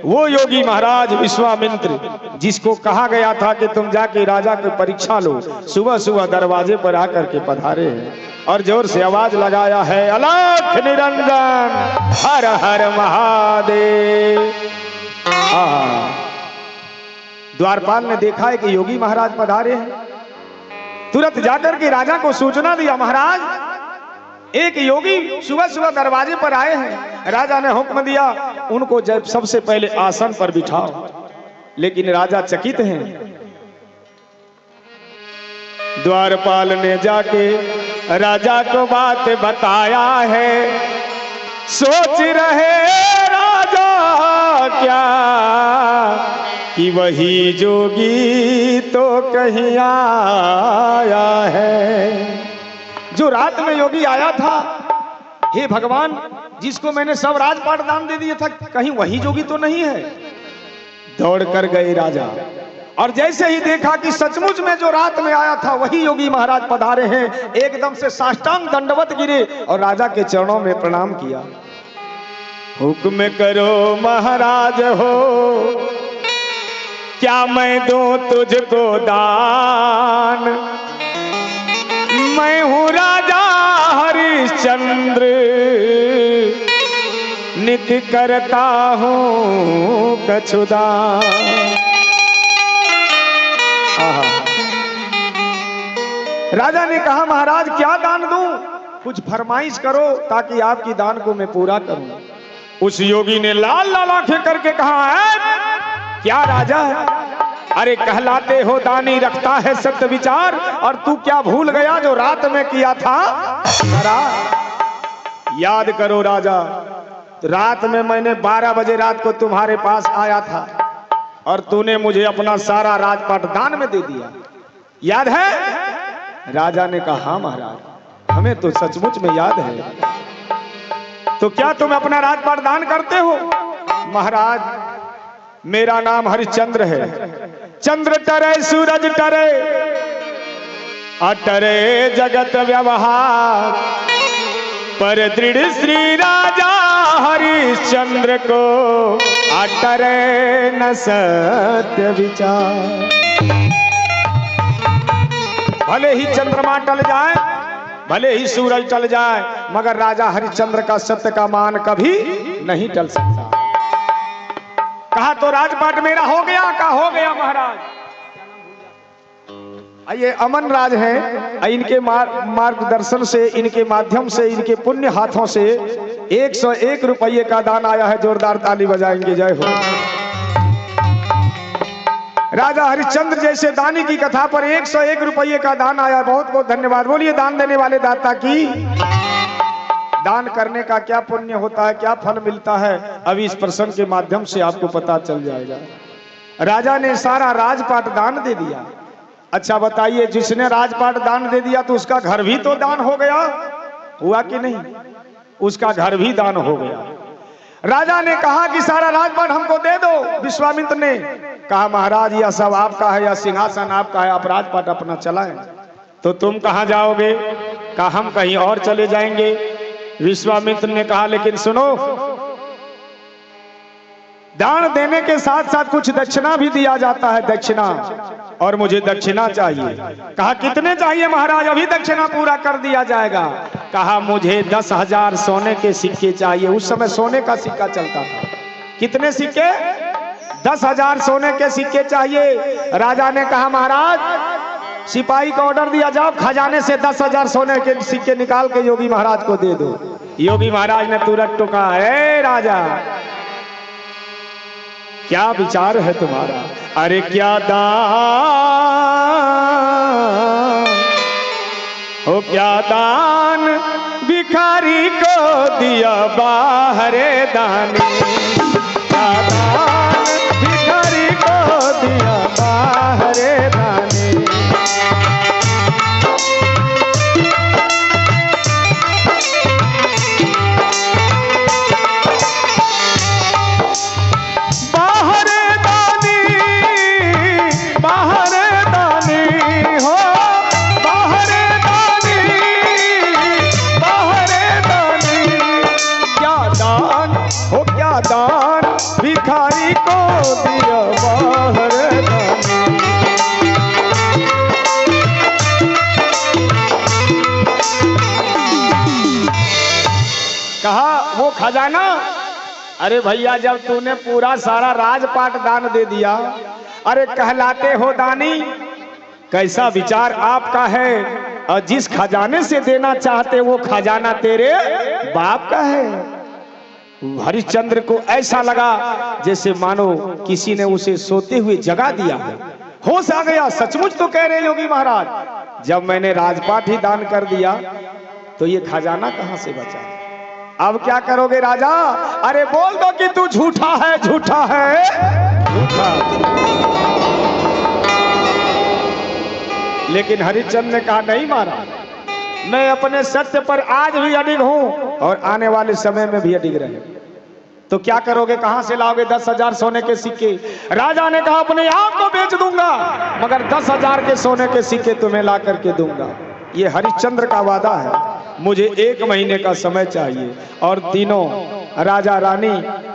वो योगी महाराज विश्वामित्र जिसको कहा गया था कि तुम जाके राजा की परीक्षा लो, सुबह सुबह दरवाजे पर आकर के पधारे हैं और जोर से आवाज लगाया है, अलख निरंजन हर हर महादेव। द्वारपाल ने देखा है कि योगी महाराज पधारे हैं, तुरंत जाकर के राजा को सूचना दिया, महाराज एक योगी सुबह सुबह दरवाजे पर आए हैं। राजा ने हुक्म दिया उनको जब सबसे पहले आसन पर बिठाओ, लेकिन राजा चकित हैं। द्वारपाल ने जाके राजा को बात बताया है, सोच रहे राजा क्या कि वही जोगी तो कहीं आया है। जो रात में योगी आया था, हे भगवान जिसको मैंने सब राजपाट दान दे दिया था, कहीं वही जोगी तो नहीं है। दौड़ कर गए राजा और जैसे ही देखा कि सचमुच में जो रात में आया था वही योगी महाराज पधारे हैं, एकदम से साष्टांग दंडवत गिरे और राजा के चरणों में प्रणाम किया। हुक्म करो महाराज हो, क्या मैं दूं तुझको दान, मैं हूं राजा हरिश्चंद्र, नित्य करता हूं कछुदान। राजा ने कहा महाराज क्या दान दूं, कुछ फरमाइश करो ताकि आपकी दान को मैं पूरा करूं। उस योगी ने लाल लाल आंखें करके कहा है क्या राजा है, अरे कहलाते हो दानी रखता है सत्य विचार, और तू क्या भूल गया जो रात में किया था याद करो राजा, रात में मैंने 12 बजे रात को तुम्हारे पास आया था और तूने मुझे अपना सारा राजपाट दान में दे दिया, याद है। राजा ने कहा हाँ महाराज हमें तो सचमुच में याद है। तो क्या तुम अपना राजपाट दान करते हो। महाराज मेरा नाम हरिश्चंद्र है, चंद्र टरे सूरज टरे अटरे जगत व्यवहार, पर दृढ़ श्री राजा हरिश्चंद्र को अटरे न सत्य विचार। भले ही चंद्रमा टल जाए, भले ही सूरज टल जाए, मगर राजा हरिश्चंद्र का सत्य का मान कभी नहीं टल सकता। कहा तो राजपाट मेरा हो गया, कहा हो गया महाराज। ये अमन राज हैं, इनके मार्गदर्शन से, इनके माध्यम से, इनके पुण्य हाथों से 101 रुपये का दान आया है। जोरदार ताली बजाएंगे, जय हो। राजा हरिश्चंद्र जैसे दानी की कथा पर 101 रुपये का दान आया। बहुत बहुत धन्यवाद। बोलिए दान देने वाले दाता की। दान करने का क्या पुण्य होता है, क्या फल मिलता है, अभी इस प्रसंग के माध्यम से आपको पता चल जाएगा। राजा ने सारा राजपाट दान दे दिया। अच्छा बताइए, जिसने राजपाट दान दे दिया तो उसका घर भी तो दान हो गया, हुआ कि नहीं। उसका घर भी दान हो गया। राजा ने कहा कि सारा राजपाट हमको दे दो। विश्वामित्र ने कहा महाराज यह सब आपका है, यह सिंहासन आपका है, आप राजपाट अपना चलाएं। तो तुम कहां जाओगे। कहा हम कहीं और चले जाएंगे। विश्वामित्र ने कहा लेकिन सुनो, दान देने के साथ साथ कुछ दक्षिणा भी दिया जाता है, दक्षिणा, और मुझे दक्षिणा चाहिए। कहा कितने चाहिए महाराज, अभी दक्षिणा पूरा कर दिया जाएगा। कहा मुझे 10,000 सोने के सिक्के चाहिए। उस समय सोने का सिक्का चलता था। कितने सिक्के, 10,000 सोने के सिक्के चाहिए। राजा ने कहा महाराज सिपाही को ऑर्डर दिया, जाओ खजाने से 10,000 सोने के सिक्के निकाल के योगी महाराज को दे दो। योगी महाराज ने तुरंत टोका, ए राजा क्या विचार है तुम्हारा। अरे क्या दान हो, क्या दान भिखारी को दिया बाहरे दानी, क्या दान भिखारी को दिया बाहरे दानी। दान भिखारी को दिया बाहर दानी। कहा वो खजाना, अरे भैया जब तूने पूरा सारा राजपाट दान दे दिया, अरे कहलाते हो दानी, कैसा विचार आपका है। और जिस खजाने से देना चाहते वो खजाना तेरे बाप का है। हरिश्चंद्र को ऐसा लगा जैसे मानो किसी ने उसे सोते हुए जगा दिया है। होश आ गया, सचमुच तो कह रहे योगी महाराज, जब मैंने राजपाट ही दान कर दिया तो ये खजाना कहां से बचा। अब क्या करोगे राजा। अरे बोल दो कि तू झूठा है, झूठा है, झूठा। लेकिन हरिश्चंद्र ने कहा नहीं महाराज, मैं अपने सत्य पर आज भी अडिग हूं और आने वाले समय में भी अडिग रहे। तो क्या करोगे, कहां से लाओगे 10,000 सोने के सिक्के। राजा ने कहा अपने आप को बेच दूंगा, मगर 10,000 के सोने के सिक्के तुम्हें ला करके दूंगा। ये हरिश्चंद्र का वादा है। मुझे 1 महीने का समय चाहिए और तीनों राजा रानी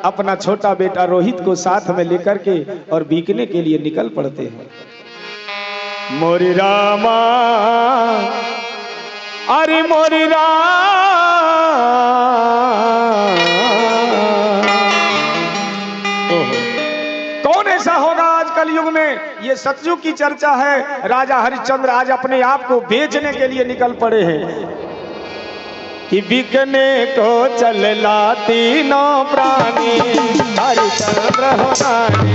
अपना छोटा बेटा रोहित को साथ में लेकर के और बीकने के लिए निकल पड़ते हैं। मोरी रामा अरे मोरी कौन ऐसा होगा आज कलयुग में, ये सतयुग की चर्चा है। राजा हरिश्चंद्र आज अपने आप को बेचने के लिए निकल पड़े हैं कि बिकने को चलला तीनों प्राणी हरिश्चंद्र होनानी।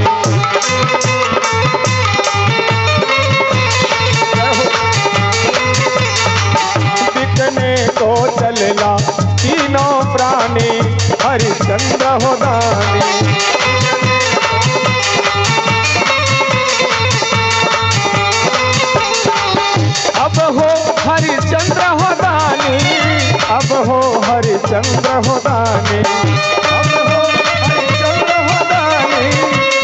बिकने को चलला तीनों प्राणी हरिश्चंद्र होनानी। अब हो हरिश्चंद्र होनानी, अब हो हरिश्चंद्र होनानी, अब हो हरिश्चंद्र होनानी,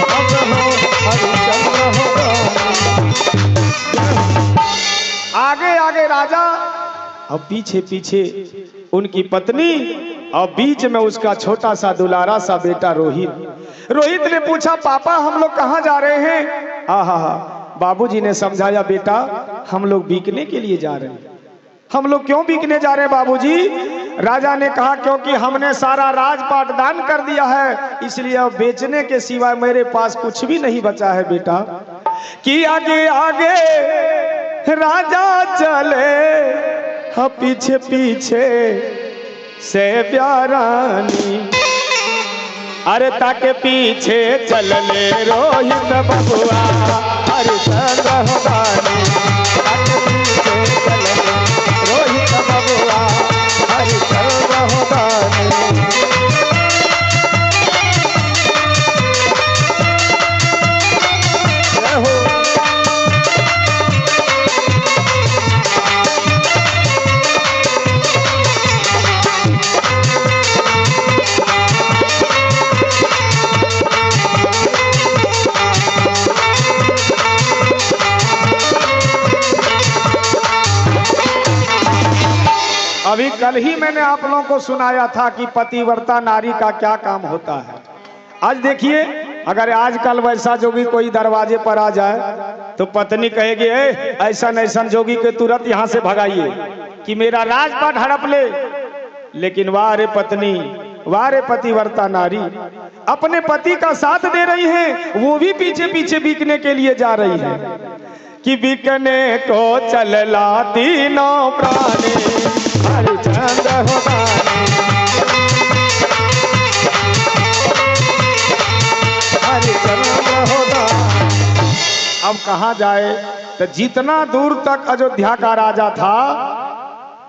अब हो हरिश्चंद्र होनानी। आगे आगे राजा और पीछे पीछे उनकी पत्नी और बीच में उसका छोटा सा दुलारा सा बेटा रोहित। रोहित ने पूछा पापा हम लोग कहाँ जा रहे हैं? आहा बाबूजी ने समझाया बेटा हम लोग बीकने के लिए जा रहे हैं। हम लोग क्यों बीकने जा रहे हैं बाबूजी? राजा ने कहा क्योंकि हमने सारा राजपाट दान कर दिया है, इसलिए अब बेचने के सिवाय मेरे पास कुछ भी नहीं बचा है बेटा। कि आगे आगे राजा चले पीछे पीछे से प्यारानी। अरे ताके पीछे चल ले रोहित बबुआ हरिश्चंद्र होनानी। ताके पीछे चल ले रोहित बबुआ हरिश्चंद्र होनानी। अभी कल ही मैंने आप लोगों को सुनाया था कि पतिव्रता नारी का क्या काम होता है। आज देखिए अगर आजकल वैसा जोगी कोई दरवाजे पर आ जाए तो पत्नी कहेगी ऐसा ऐसा जोगी के तुरंत यहाँ से भगाइए कि मेरा राजपाट हड़प ले। लेकिन वाह रे पत्नी, वाह रे पतिव्रता नारी, अपने पति का साथ दे रही है, वो भी पीछे पीछे बिकने के लिए जा रही है। कि बिकने को चलला तीनों प्राणी हरिश्चंद्र होनानी। हरिश्चंद्र होनानी। अब कहाँ जाए? तो जितना दूर तक अयोध्या का राजा था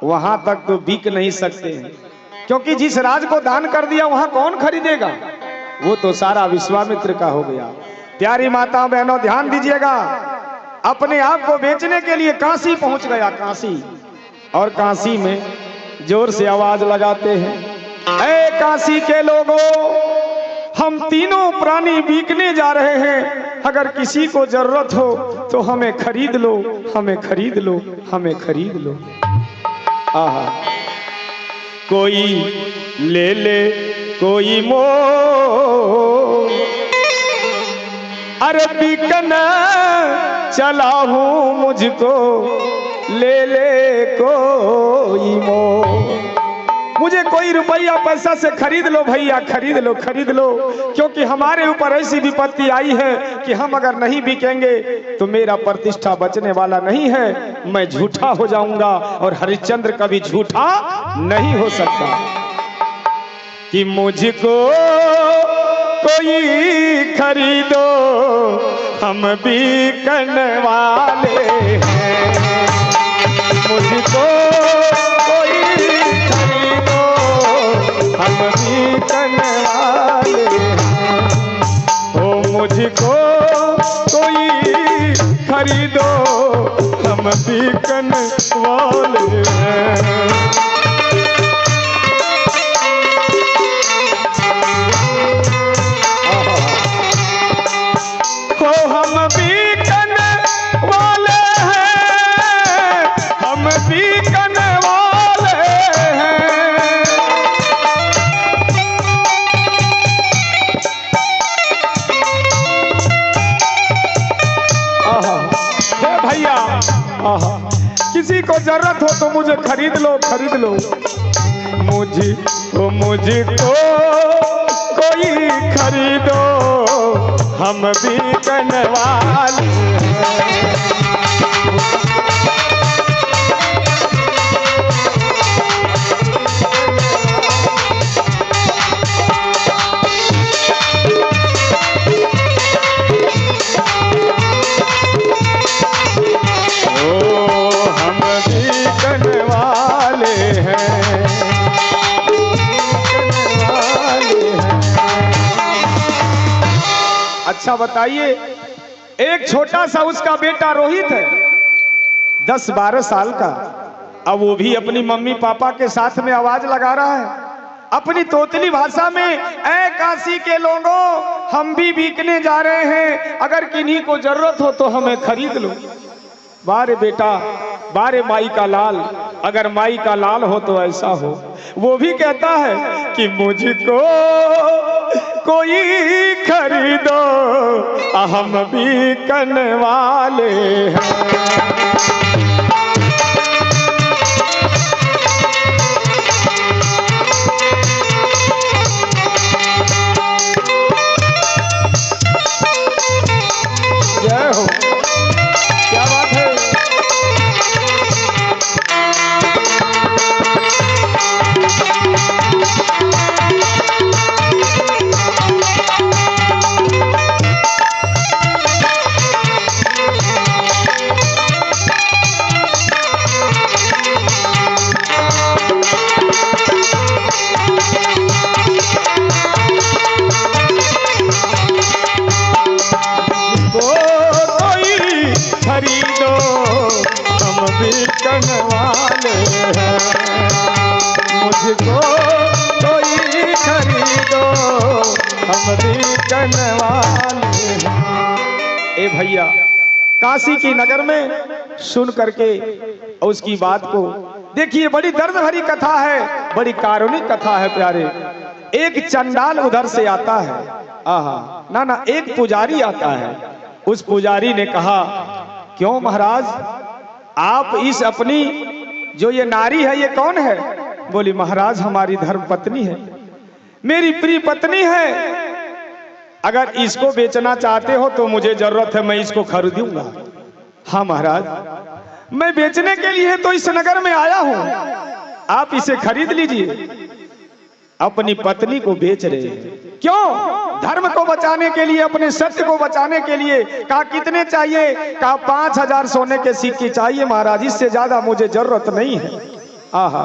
वहां तक तो बिक नहीं सकते हैं, क्योंकि जिस राज को दान कर दिया वहां कौन खरीदेगा? वो तो सारा विश्वामित्र का हो गया। प्यारी माता बहनों ध्यान दीजिएगा, अपने आप को बेचने के लिए काशी पहुंच गया, काशी। और काशी में जोर से आवाज लगाते हैं, ऐ काशी के लोगों, हम तीनों प्राणी बिकने जा रहे हैं, अगर किसी को जरूरत हो तो हमें खरीद लो, हमें खरीद लो, हमें खरीद लो। आहा, कोई ले ले कोई मोह, अरे बिकना चला हूं मुझको ले ले कोई मोह। मुझे कोई रुपया पैसा से खरीद लो भैया, खरीद लो, खरीद लो, क्योंकि हमारे ऊपर ऐसी विपत्ति आई है कि हम अगर नहीं बिकेंगे तो मेरा प्रतिष्ठा बचने वाला नहीं है, मैं झूठा हो जाऊंगा और हरिश्चंद्र कभी झूठा नहीं हो सकता। कि मुझको कोई खरीदो हम बिकन वाले हैं, मुझको कोई खरीदो हम बिकन वाले हैं। ओ मुझको कोई खरीदो हम बिकन वाले हैं। आहा, किसी को जरूरत हो तो मुझे खरीद लो, खरीद लो। मुझको कोई खरीदो, हम बिकन वाले हैं। अच्छा बताइए, एक छोटा सा उसका बेटा रोहित है, 10-12 साल का। अब वो भी अपनी मम्मी पापा के साथ में आवाज लगा रहा है अपनी तोतली भाषा में, ऐ काशी के लोगों, हम भी बिकने जा रहे हैं, अगर किन्हीं को जरूरत हो तो हमें खरीद लो। बारे बेटा, बारे माई का लाल, अगर माई का लाल हो तो ऐसा हो। वो भी कहता है कि मुझको कोई खरीदो, हम बिकन वाले हैं। जय हो, क्या बात है। खरीदो, हम बिकन वाले हैं। मुझको कोई खरीदो, हम बिकन वाले हैं। ए भैया, काशी की नगर में सुन करके उसकी बात को देखिए, बड़ी दर्द भरी कथा है, बड़ी कारुणिक कथा है प्यारे। एक चंडाल उधर से आता है, आहा ना, एक पुजारी आता है। उस पुजारी ने कहा, क्यों महाराज, आप इस अपनी जो ये नारी है ये कौन है? बोली, महाराज हमारी धर्म पत्नी है, मेरी प्रिय पत्नी है, अगर इसको बेचना चाहते हो तो मुझे जरूरत है, मैं इसको खरीदूंगा। हाँ महाराज, मैं बेचने के लिए तो इस नगर में आया हूं, आप इसे खरीद लीजिए। अपनी पत्नी को बेच रहे हैं, क्यों? धर्म को बचाने के लिए, अपने सत्य को बचाने के लिए। कहा कितने चाहिए? कहा 5000 सोने के सिक्के चाहिए महाराज, इससे ज्यादा मुझे जरूरत नहीं है। आहा,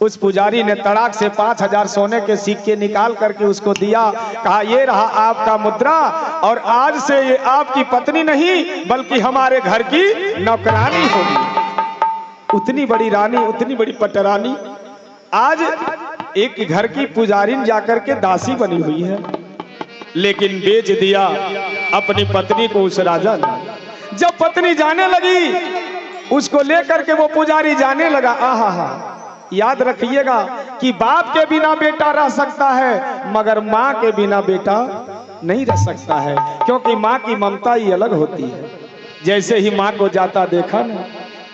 उस पुजारी ने तड़ाक से 5000 सोने के सिक्के निकाल करके उसको दिया। कहा, ये रहा आपका मुद्रा, और आज से ये आपकी पत्नी नहीं बल्कि हमारे घर की नौकरानी होगी। उतनी बड़ी रानी, उतनी बड़ी पटरानी आज एक घर की पुजारिन जाकर के दासी बनी हुई है, लेकिन बेच दिया अपनी पत्नी को उस राजा ने। जब पत्नी जाने लगी, उसको लेकर के वो पुजारी जाने लगा। आहा, याद रखिएगा कि बाप के बिना बेटा रह सकता है, मगर माँ के बिना बेटा नहीं रह सकता है, क्योंकि माँ की ममता ही अलग होती है। जैसे ही माँ को जाता देखा ना,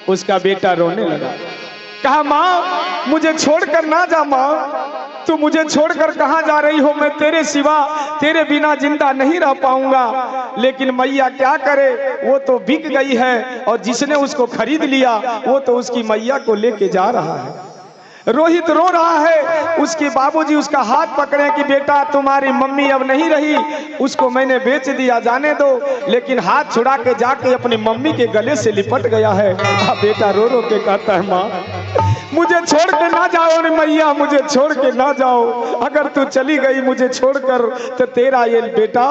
उसका बेटा रोने लगा। कहा, माँ मुझे छोड़कर ना जा, माँ तू मुझे छोड़कर कहाँ जा रही हो? मैं तेरे सिवा, तेरे बिना जिंदा नहीं रह पाऊंगा। लेकिन मैया क्या करे, वो तो बिक गई है, और जिसने उसको खरीद लिया वो तो उसकी मैया को लेके जा रहा है। रोहित रो रहा है, उसके बाबूजी उसका हाथ पकड़े कि बेटा तुम्हारी मम्मी अब नहीं रही, उसको मैंने बेच दिया, जाने दो। लेकिन हाथ छुड़ा के जाके अपनी मम्मी के गले से लिपट गया है। बेटा रो रो के कहता है, माँ मुझे छोड़ के ना जाओ रे मैया, मुझे छोड़ के ना जाओ, अगर तू चली गई मुझे छोड़कर तो तेरा ये बेटा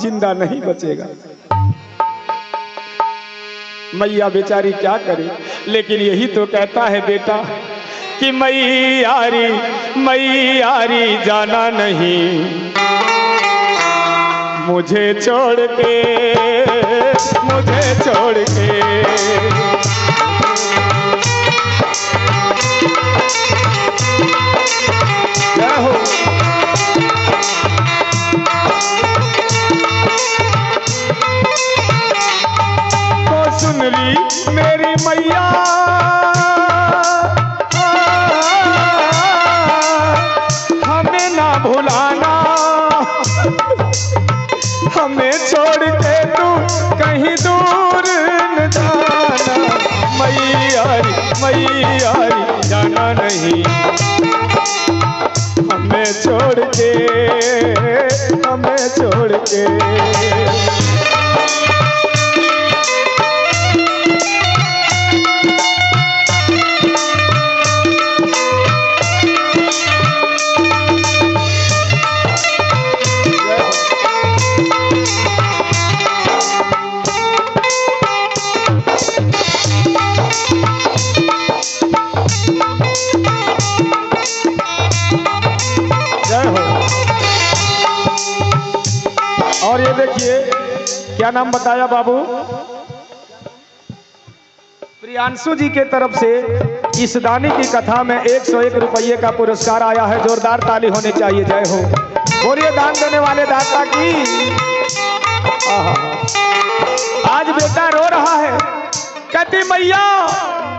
जिंदा नहीं बचेगा। मैया बेचारी क्या करे, लेकिन यही तो कहता है बेटा कि मैयारी जाना नहीं, मुझे छोड़ के, मुझे छोड़ के। क्या हो तो सुन ली मेरी मैया हमें ना भुलाना, हमें छोड़ के तू कहीं दूर न जाना। मैया जाना नहीं, हमें छोड़ के, हमें छोड़ के। और ये देखिए क्या नाम बताया बाबू, प्रियांशु जी के तरफ से इस दानी की कथा में 101 रुपये का पुरस्कार आया है। जोरदार ताली होनी चाहिए। जय हो, बोलिए दान देने वाले दाता की। आज बेटा रो रहा है, कहती मैया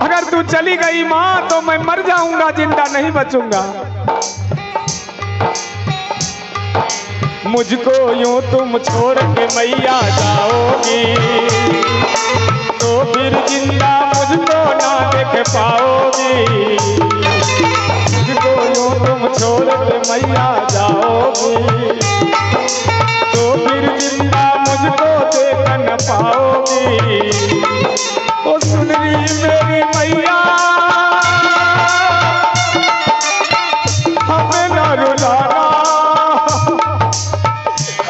अगर तू चली गई माँ तो मैं मर जाऊंगा, जिंदा नहीं बचूंगा। मुझको यूं तुम छोड़ के मैया जाओगी तो फिर जिंदा मुझको ना देख पाओगी। मुझको यूं तुम छोड़ के मैया जाओगी तो फिर जिंदा मुझको देख न पाओगी। ओ सुन रही मेरी मैया हमें ना रुलाना,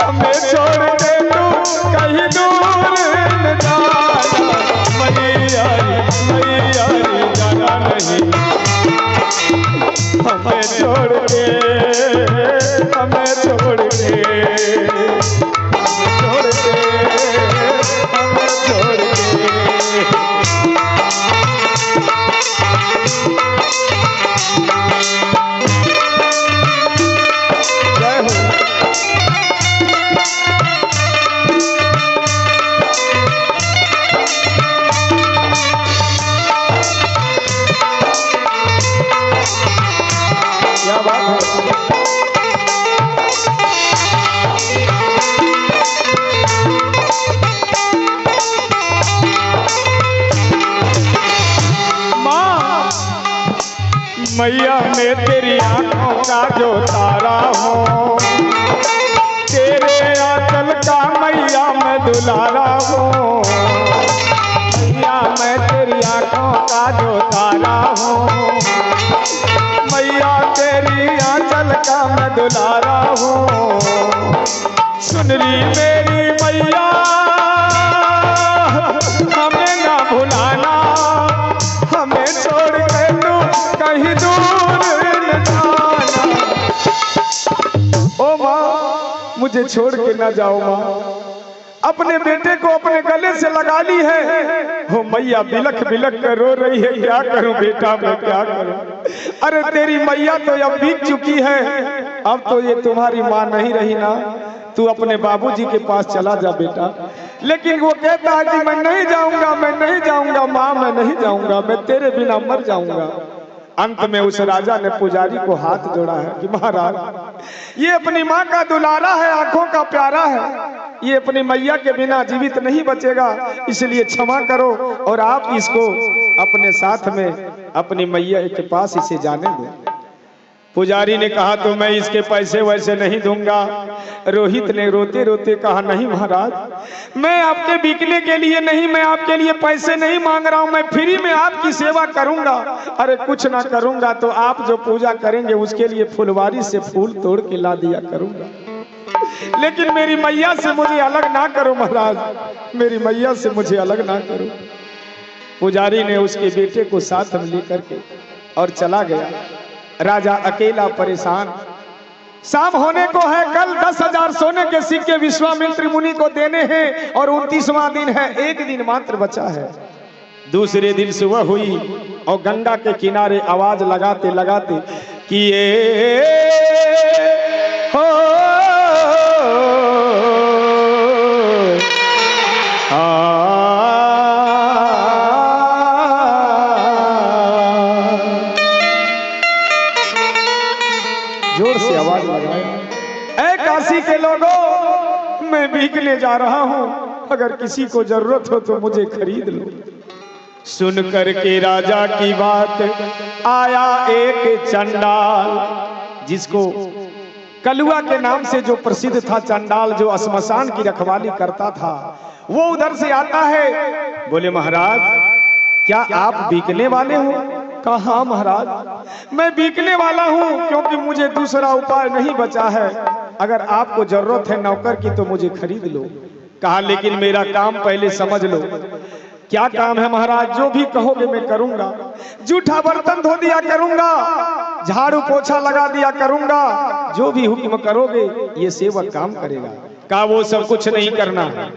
हमें छोड़ के तू कहीं दूर न जाना। मैया जाना नहीं, हमें छोड़ के, हमें छोड़ के, छोड़ के, हमें छोड़ के। जय हो। क्या बात है। माँ मैया मैं तेरी आंखों का जो तारा हूँ, तेरे आंचल का मैया मैं दुलारा हूँ। मैया मैं तेरी आंखों का जो तारा हूँ, मैया तेरी आंचल का मैं दुलारा हूँ। सुन रही मेरी मैया हमें ना भुलाना, हमें छोड़ के तू कहीं दूर न जाना। ओ माँ मुझे छोड़ के ना जाओ माँ, अपने बेटे को अपने गले से लगा ली है। हो मैया बिलख बिलख कर रो रही है, क्या करूं बेटा मैं क्या करूं। अरे तेरी मैया तो अब बीत चुकी है, अब तो ये तुम्हारी माँ नहीं रही ना, तू अपने बाबूजी के पास चला जा बेटा। लेकिन वो कहता है कि मैं नहीं जाऊंगा, मैं नहीं जाऊंगा माँ, मैं नहीं जाऊंगा, मैं तेरे बिना मर जाऊंगा। अंत में उस राजा ने पुजारी को हाथ जोड़ा है कि महाराज ये अपनी माँ का दुलारा है, आंखों का प्यारा है, ये अपनी मैया के बिना जीवित नहीं बचेगा, इसलिए क्षमा करो और आप इसको अपने साथ में अपनी मैया के पास इसे जाने दो। पुजारी ने कहा तो मैं इसके पैसे वैसे नहीं दूंगा। रोहित ने रोते रोते कहा नहीं महाराज, मैं आपके बिकने के लिए नहीं, मैं आपके लिए पैसे नहीं मांग रहा हूं, मैं फ्री में आपकी सेवा करूंगा। अरे कुछ ना करूंगा तो आप जो पूजा करेंगे उसके लिए फुलवारी से फूल तोड़ के ला दिया करूंगा, लेकिन मेरी मैया से मुझे अलग ना करो महाराज, मेरी मैया से मुझे अलग ना करो। पुजारी ने उसके बेटे को साथ में लेकर के और चला गया। राजा अकेला परेशान। शाम होने को है, कल 10,000 सोने के सिक्के विश्वामित्र मुनि को देने हैं और 29वां दिन है, एक दिन मात्र बचा है। दूसरे दिन सुबह हुई और गंगा के किनारे आवाज लगाते लगाते कि ये हो के लोगों, मैं बिकने जा रहा हूं, अगर किसी को जरूरत हो तो मुझे खरीद लो। सुन करके राजा की बात आया एक चंडाल, जिसको कलुआ के नाम से जो प्रसिद्ध था चंडाल, जो श्मशान की रखवाली करता था, वो उधर से आता है। बोले महाराज, क्या आप बिकने वाले हो? कहा हाँ महाराज, मैं बिकने वाला हूँ, क्योंकि मुझे दूसरा उपाय नहीं बचा है। अगर आपको जरूरत है नौकर की तो मुझे खरीद लो। कहा लेकिन मेरा काम पहले समझ लो। क्या काम है महाराज? जो भी कहोगे मैं करूंगा। जूठा बर्तन धो दिया करूंगा, झाड़ू पोछा लगा दिया करूंगा, जो भी हुक्म करोगे ये सेवक काम करेगा। कहा वो सब कुछ नहीं करना है।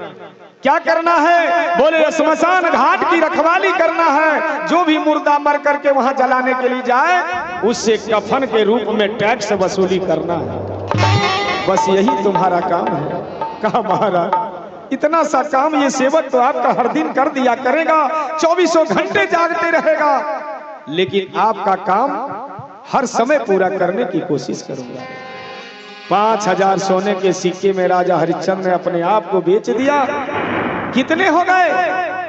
क्या करना है? बोले श्मशान घाट की रखवाली करना है। जो भी मुर्दा मर करके वहां जलाने के लिए जाए, उससे कफन के रूप में टैक्स वसूली करना है। बस यही तुम्हारा काम है। कहा महाराज, इतना सा काम ये सेवक तो आपका हर दिन कर दिया करेगा, 24 घंटे जागते रहेगा, लेकिन आपका काम हर समय पूरा करने की कोशिश करूंगा। 5000 सोने के सिक्के में राजा हरिश्चंद्र ने अपने आप को बेच दिया। कितने हो गए?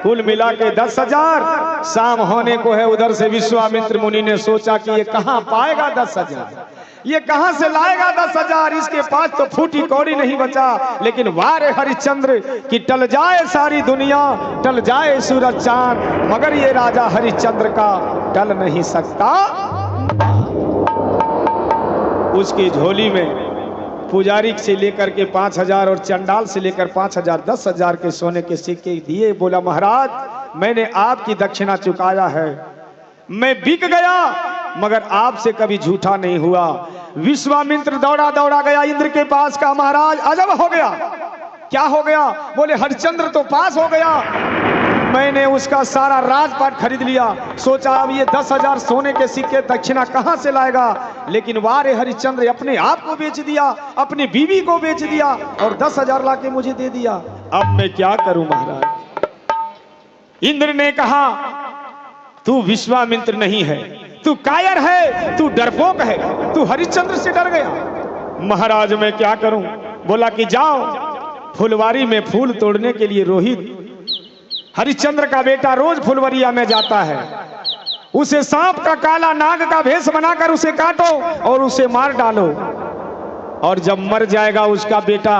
कुल मिला के 10,000। शाम होने को है, उधर से विश्वामित्र मुनि ने सोचा कि ये कहां पाएगा 10,000, ये कहां से लाएगा 10,000? इसके पास तो फूटी कौड़ी नहीं बचा। लेकिन वारे हरिश्चंद्र कि टल जाए सारी दुनिया, टल जाए सूरज चांद, मगर ये राजा हरिश्चंद्र का टल नहीं सकता। उसकी झोली में पुजारी से लेकर के 5,000 और चंडाल से लेकर 5,000 10,000 के सोने के सिक्के दिए। बोला महाराज, मैंने आपकी दक्षिणा चुकाया है, मैं बिक गया, मगर आपसे कभी झूठा नहीं हुआ। विश्वामित्र दौड़ा दौड़ा गया इंद्र के पास। का महाराज अजब हो गया। क्या हो गया? बोले हरिश्चंद्र तो पास हो गया, मैंने उसका सारा राजपाट खरीद लिया। सोचा अब ये 10,000 सोने के सिक्के दक्षिणा कहां से लाएगा, लेकिन वारे हरिश्चंद्र अपने आप को बेच दिया, अपनी बीवी को बेच दिया और 10,000 लाके मुझे दे दिया। अब मैं क्या करूं महाराज? इंद्र ने कहा तू विश्वामित्र नहीं है, तू कायर है, तू डरपोक है, तू हरिश्चंद्र से डर गया। महाराज मैं क्या करूं? बोला कि जाओ फुलवारी में फूल तोड़ने के लिए। रोहित हरिश्चंद्र का बेटा रोज फुलवरिया में जाता है, उसे सांप का काला नाग का भेष बनाकर उसे काटो और उसे मार डालो, और जब मर जाएगा उसका बेटा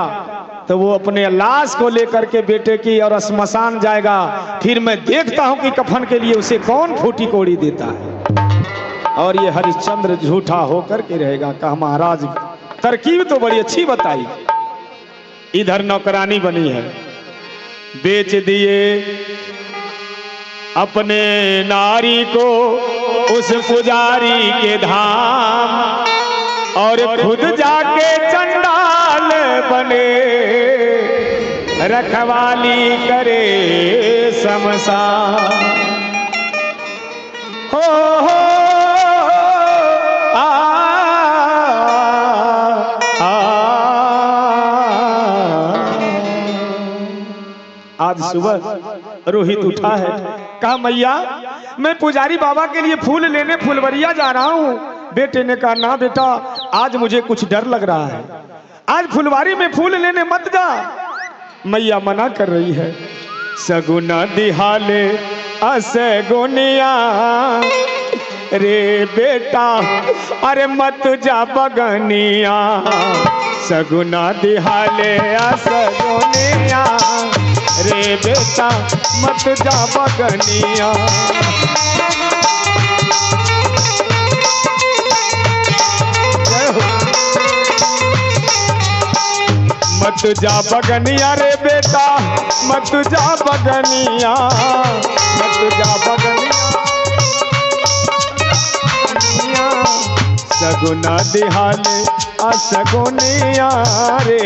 तो वो अपने लाश को लेकर के बेटे की और श्मशान जाएगा। फिर मैं देखता हूं कि कफन के लिए उसे कौन फूटी कोड़ी देता है, और ये हरिश्चंद्र झूठा होकर के रहेगा। कहा महाराज तरकीब तो बड़ी अच्छी बताई। इधर नौकरानी बनी है, बेच दिए अपने नारी को उस पुजारी के धाम, और खुद जाके चंडाल बने रखवाली करे शमशान। हो आज सुबह रोहित उठा है, कहा मैया मैं पुजारी बाबा के लिए फूल लेने फुलवरिया जा रहा हूँ। बेटे ने कहा ना बेटा, आज मुझे कुछ डर लग रहा है, आज फुलवारी में फूल लेने मत जा। मैया मना कर रही है। सगुना दिहाले असगुनिया रे बेटा, अरे मत जा बगनिया। सगुना दिहाले असगुनिया रे बेटा, मत जा बगनिया। मत जा बगनिया रे बेटा, मत जा बगनिया, मत जा बगनिया। सगुना दिहाले असगुनिया रे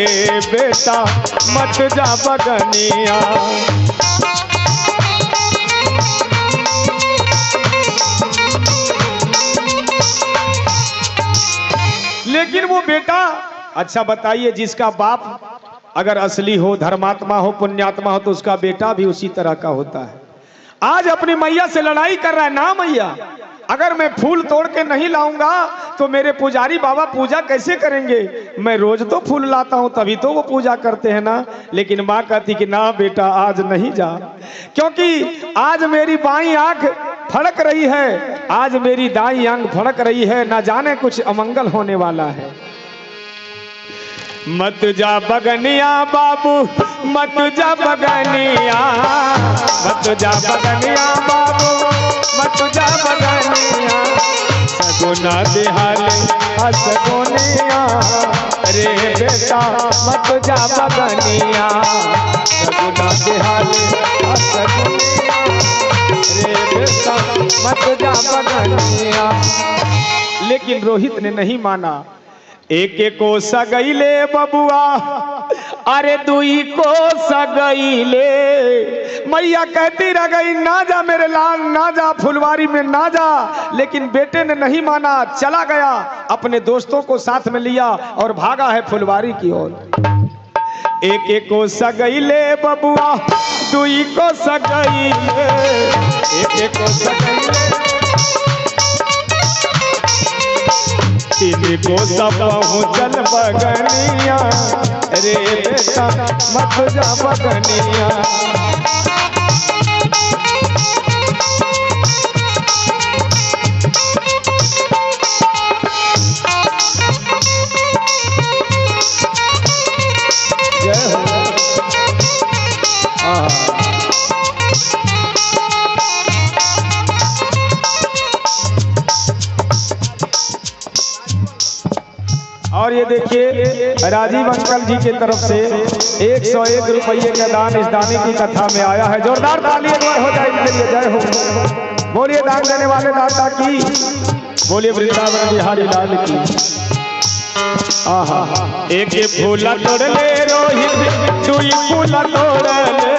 बेटा, मत जा बगनिया। लेकिन वो बेटा, अच्छा बताइए, जिसका बाप अगर असली हो, धर्मात्मा हो, पुण्यात्मा हो, तो उसका बेटा भी उसी तरह का होता है। आज अपनी मैया से लड़ाई कर रहा है। ना मैया, अगर मैं फूल तोड़ के नहीं लाऊंगा तो मेरे पुजारी बाबा पूजा कैसे करेंगे? मैं रोज तो फूल लाता हूं तभी तो वो पूजा करते हैं ना। लेकिन माँ कहती कि ना बेटा आज नहीं जा, क्योंकि आज मेरी बाईं आंख फड़क रही है, आज मेरी दाईं आंख फड़क रही है, ना जाने कुछ अमंगल होने वाला है। मत जा बगनिया बाबू, मत जा बगनिया, मत जा बगनिया बाबू, मत जा बगनिया। सगुना दिहाले सगुनिया रे बेटा, मत जा बगनिया। सगुना दिहाले सगुनिया रे बेटा, मत जा बगनिया। लेकिन रोहित ने नहीं माना। एक को सगैले बबुआ, अरे दुई को सगैले। मैया कहती रह गई ना जा मेरे लाल, ना जा फुलवारी में ना जा। लेकिन बेटे ने नहीं माना, चला गया, अपने दोस्तों को साथ में लिया और भागा है फुलवारी की ओर। एक को सगैले बबुआ, दुई को सगैले, एक को सगैले, इनको सब पहुँचल बगनिया रे बेटा, मत जा बगनिया। जय हो। और ये देखिए राजीव अंकल जी की तरफ से 101 रुपये का दान इस दानी की कथा में आया है। जोरदार ताली एक बार हो जाए इनके लिए। जय हो। बोलिए दान देने वाले दाता की, बोलिए वृंदावन बिहारी लाल की। आहा, एक फूला तोड़ ले रोहित, दुई फूला तोड़ ले।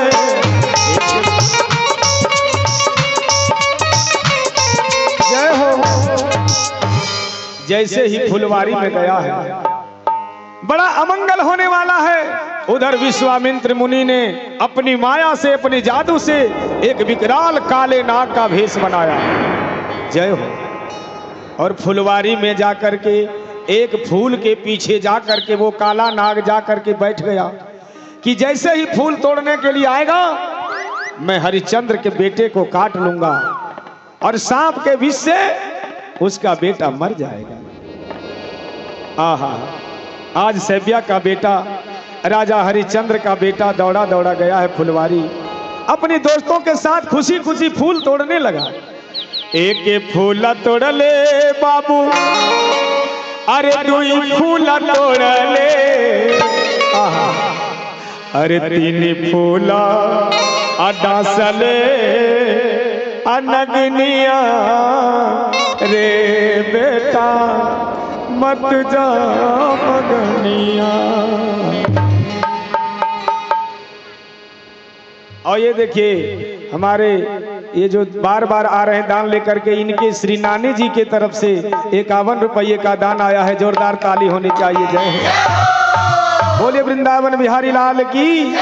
जय हो। जैसे ही फुलवारी में गया है, बड़ा अमंगल होने वाला है। उधर विश्वामित्र मुनि ने अपनी माया से, अपने जादू से एक विकराल काले नाग का भेष बनाया। जय हो। और फुलवारी में जाकर के एक फूल के पीछे जाकर के वो काला नाग जाकर के बैठ गया कि जैसे ही फूल तोड़ने के लिए आएगा मैं हरिश्चंद्र के बेटे को काट लूंगा और सांप के विष से उसका बेटा मर जाएगा। आहा, आज सैब्या का बेटा, राजा हरिश्चंद्र का बेटा दौड़ा दौड़ा गया है फुलवारी, अपने दोस्तों के साथ खुशी खुशी फूल तोड़ने लगा। एक फूल तोड़ ले बाबू, अरे दुई फूल तोड़ ले। आहा, अरे तीन फूला अडासले अनगनिया रे बेटा, मत जा बगनिया। और ये देखिए हमारे ये जो बार बार आ रहे हैं दान लेकर के, इनके श्री नानी जी के तरफ से 51 रुपये का दान आया है। जोरदार ताली होनी चाहिए। जय हो। बोलिए वृंदावन बिहारी लाल की।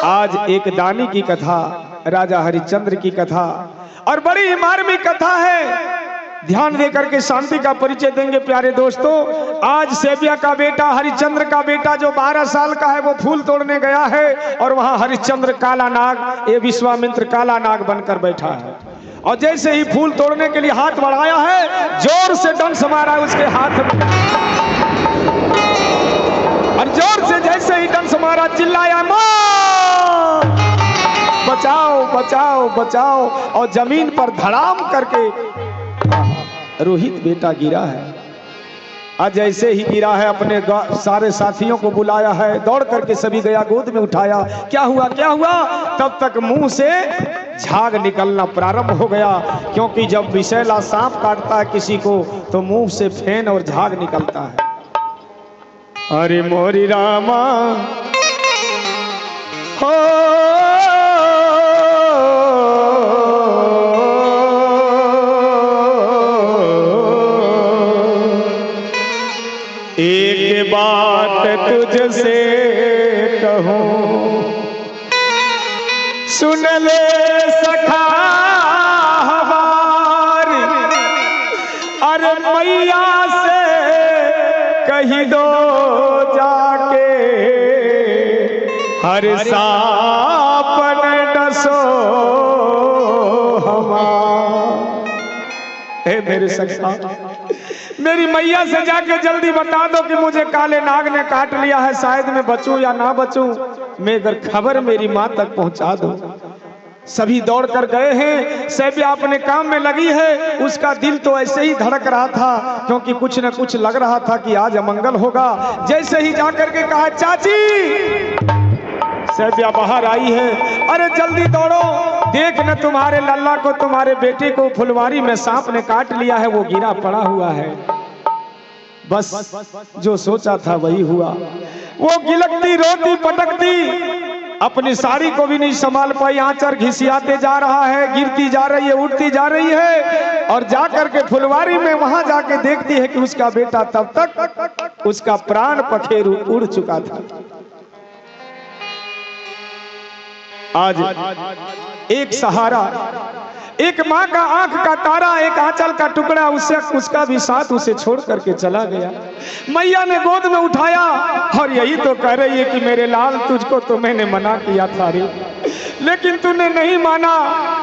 आज एक दानी की कथा, राजा हरिश्चंद्र की कथा, और बड़ी मार्मिक कथा है। ध्यान देकर के शांति का परिचय देंगे प्यारे दोस्तों। आज सैब्या का बेटा, हरिश्चंद्र का बेटा जो 12 साल का है, वो फूल तोड़ने गया है और वहां हरिश्चंद्र काला नाग, ये विश्वामित्र काला नाग बनकर बैठा है। और जैसे ही फूल तोड़ने के लिए हाथ बढ़ाया है, जोर से डंस मारा है उसके हाथ में, और जोर से जैसे ही डंस मारा चिल्लाया मां, बचाओ बचाओ बचाओ। और जमीन पर धड़ाम करके रोहित बेटा गिरा है। आज जैसे ही गिरा है, अपने सारे साथियों को बुलाया है, दौड़ करके सभी गया, गोद में उठाया। क्या हुआ क्या हुआ? तब तक मुंह से झाग निकलना प्रारंभ हो गया, क्योंकि जब विषैला सांप काटता है किसी को तो मुंह से फेन और झाग निकलता है। अरे मोरी रामा हो, एक बात तुझसे कहूं, सुन ले सखा हमारी, मैया से कही दो जाके हर सापन डसो हमार। मेरे सखा, मेरी मैया से जाके जल्दी बता दो कि मुझे काले नाग ने काट लिया है, शायद मैं बचूं या ना बचूं, मगर खबर मेरी मां तक पहुंचा दो। सभी दौड़ कर गए हैं, सैबिया अपने काम में लगी है। उसका दिल तो ऐसे ही धड़क रहा था क्योंकि कुछ न कुछ लग रहा था कि आज अमंगल होगा। जैसे ही जाकर के कहा चाची, सैबिया बाहर आई है, अरे जल्दी दौड़ो, देख न तुम्हारे लल्ला को, तुम्हारे बेटे को फुलवारी में सांप ने काट लिया है, वो गिरा पड़ा हुआ है। बस जो सोचा था वही हुआ। वो गिलकती रोती पटकती अपनी साड़ी को भी नहीं संभाल पाई, आंचर घिसियाते जा रहा है, गिरती जा रही है, उठती जा रही है, और जाकर के फुलवारी में वहां जाके देखती है कि उसका बेटा तब तक उसका प्राण पखेरु उड़ चुका था। आज एक सहारा, एक माँ का आंख का तारा, एक आंचल का टुकड़ा, उसका भी साथ उसे छोड़ करके चला गया। मैया ने गोद में उठाया और यही तो कह रही है कि मेरे लाल, तुझको तो मैंने मना किया था रे, लेकिन तूने नहीं माना।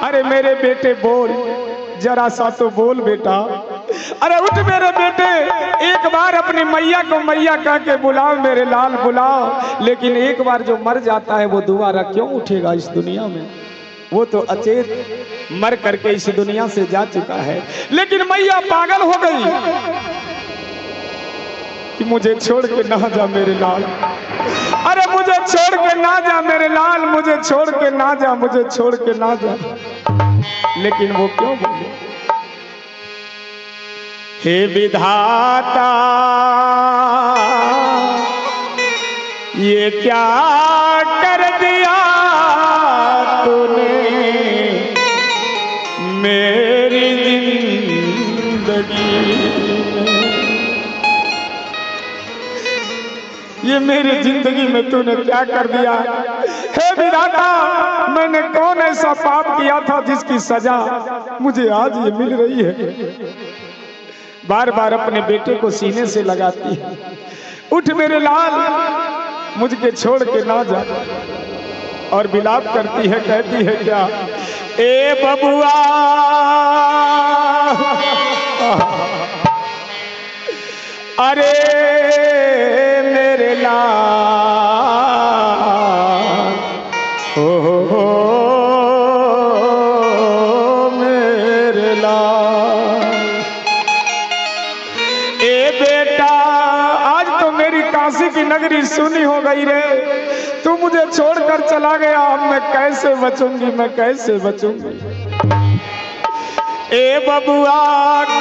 अरे मेरे बेटे बोल, जरा सा तो बोल बेटा, अरे उठ मेरे बेटे, एक बार अपनी मैया को मैया कह के बुलाओ, मेरे लाल बुलाओ। लेकिन एक बार जो मर जाता है वो दोबारा क्यों उठेगा इस दुनिया में? वो तो अचेत मर करके इस दुनिया से जा चुका है। लेकिन मैया पागल हो गई कि मुझे छोड़ के ना जा मेरे लाल, अरे मुझे छोड़ के ना जा मेरे लाल, मुझे छोड़ के ना जा, मुझे छोड़ के ना जा। लेकिन वो क्यों बोले? हे विधाता, ये क्या कर दिया तूने मेरी जिंदगी में, ये मेरी जिंदगी में तूने क्या कर दिया? हे विधाता, मैंने कौन ऐसा पाप किया था जिसकी सजा मुझे आज ये मिल रही है? बार बार अपने बेटे को सीने से लगाती है, उठ मेरे लाल, मुझको छोड़ के ना जा, और विलाप करती है, कहती है क्या? ए बबुआ, अरे मेरे लाल, हो मेरे लाल, ए बेटा, आज तो मेरी काशी की नगरी सुनी हो गई रे, तू मुझे छोड़कर चला गया, अब मैं कैसे बचूंगी, मैं कैसे बचूंगी? ए बबुआ,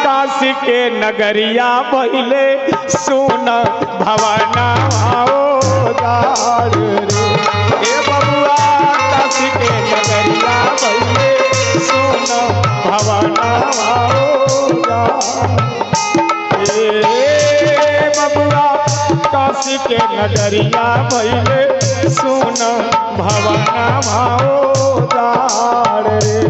काशी के नगरिया पहले सुन भवना दार रे। ए बबुआ, काशी के नगरिया पहले सुन भवना ए बबुआ, काशी के नगरिया पहले सुन भवना दार रे।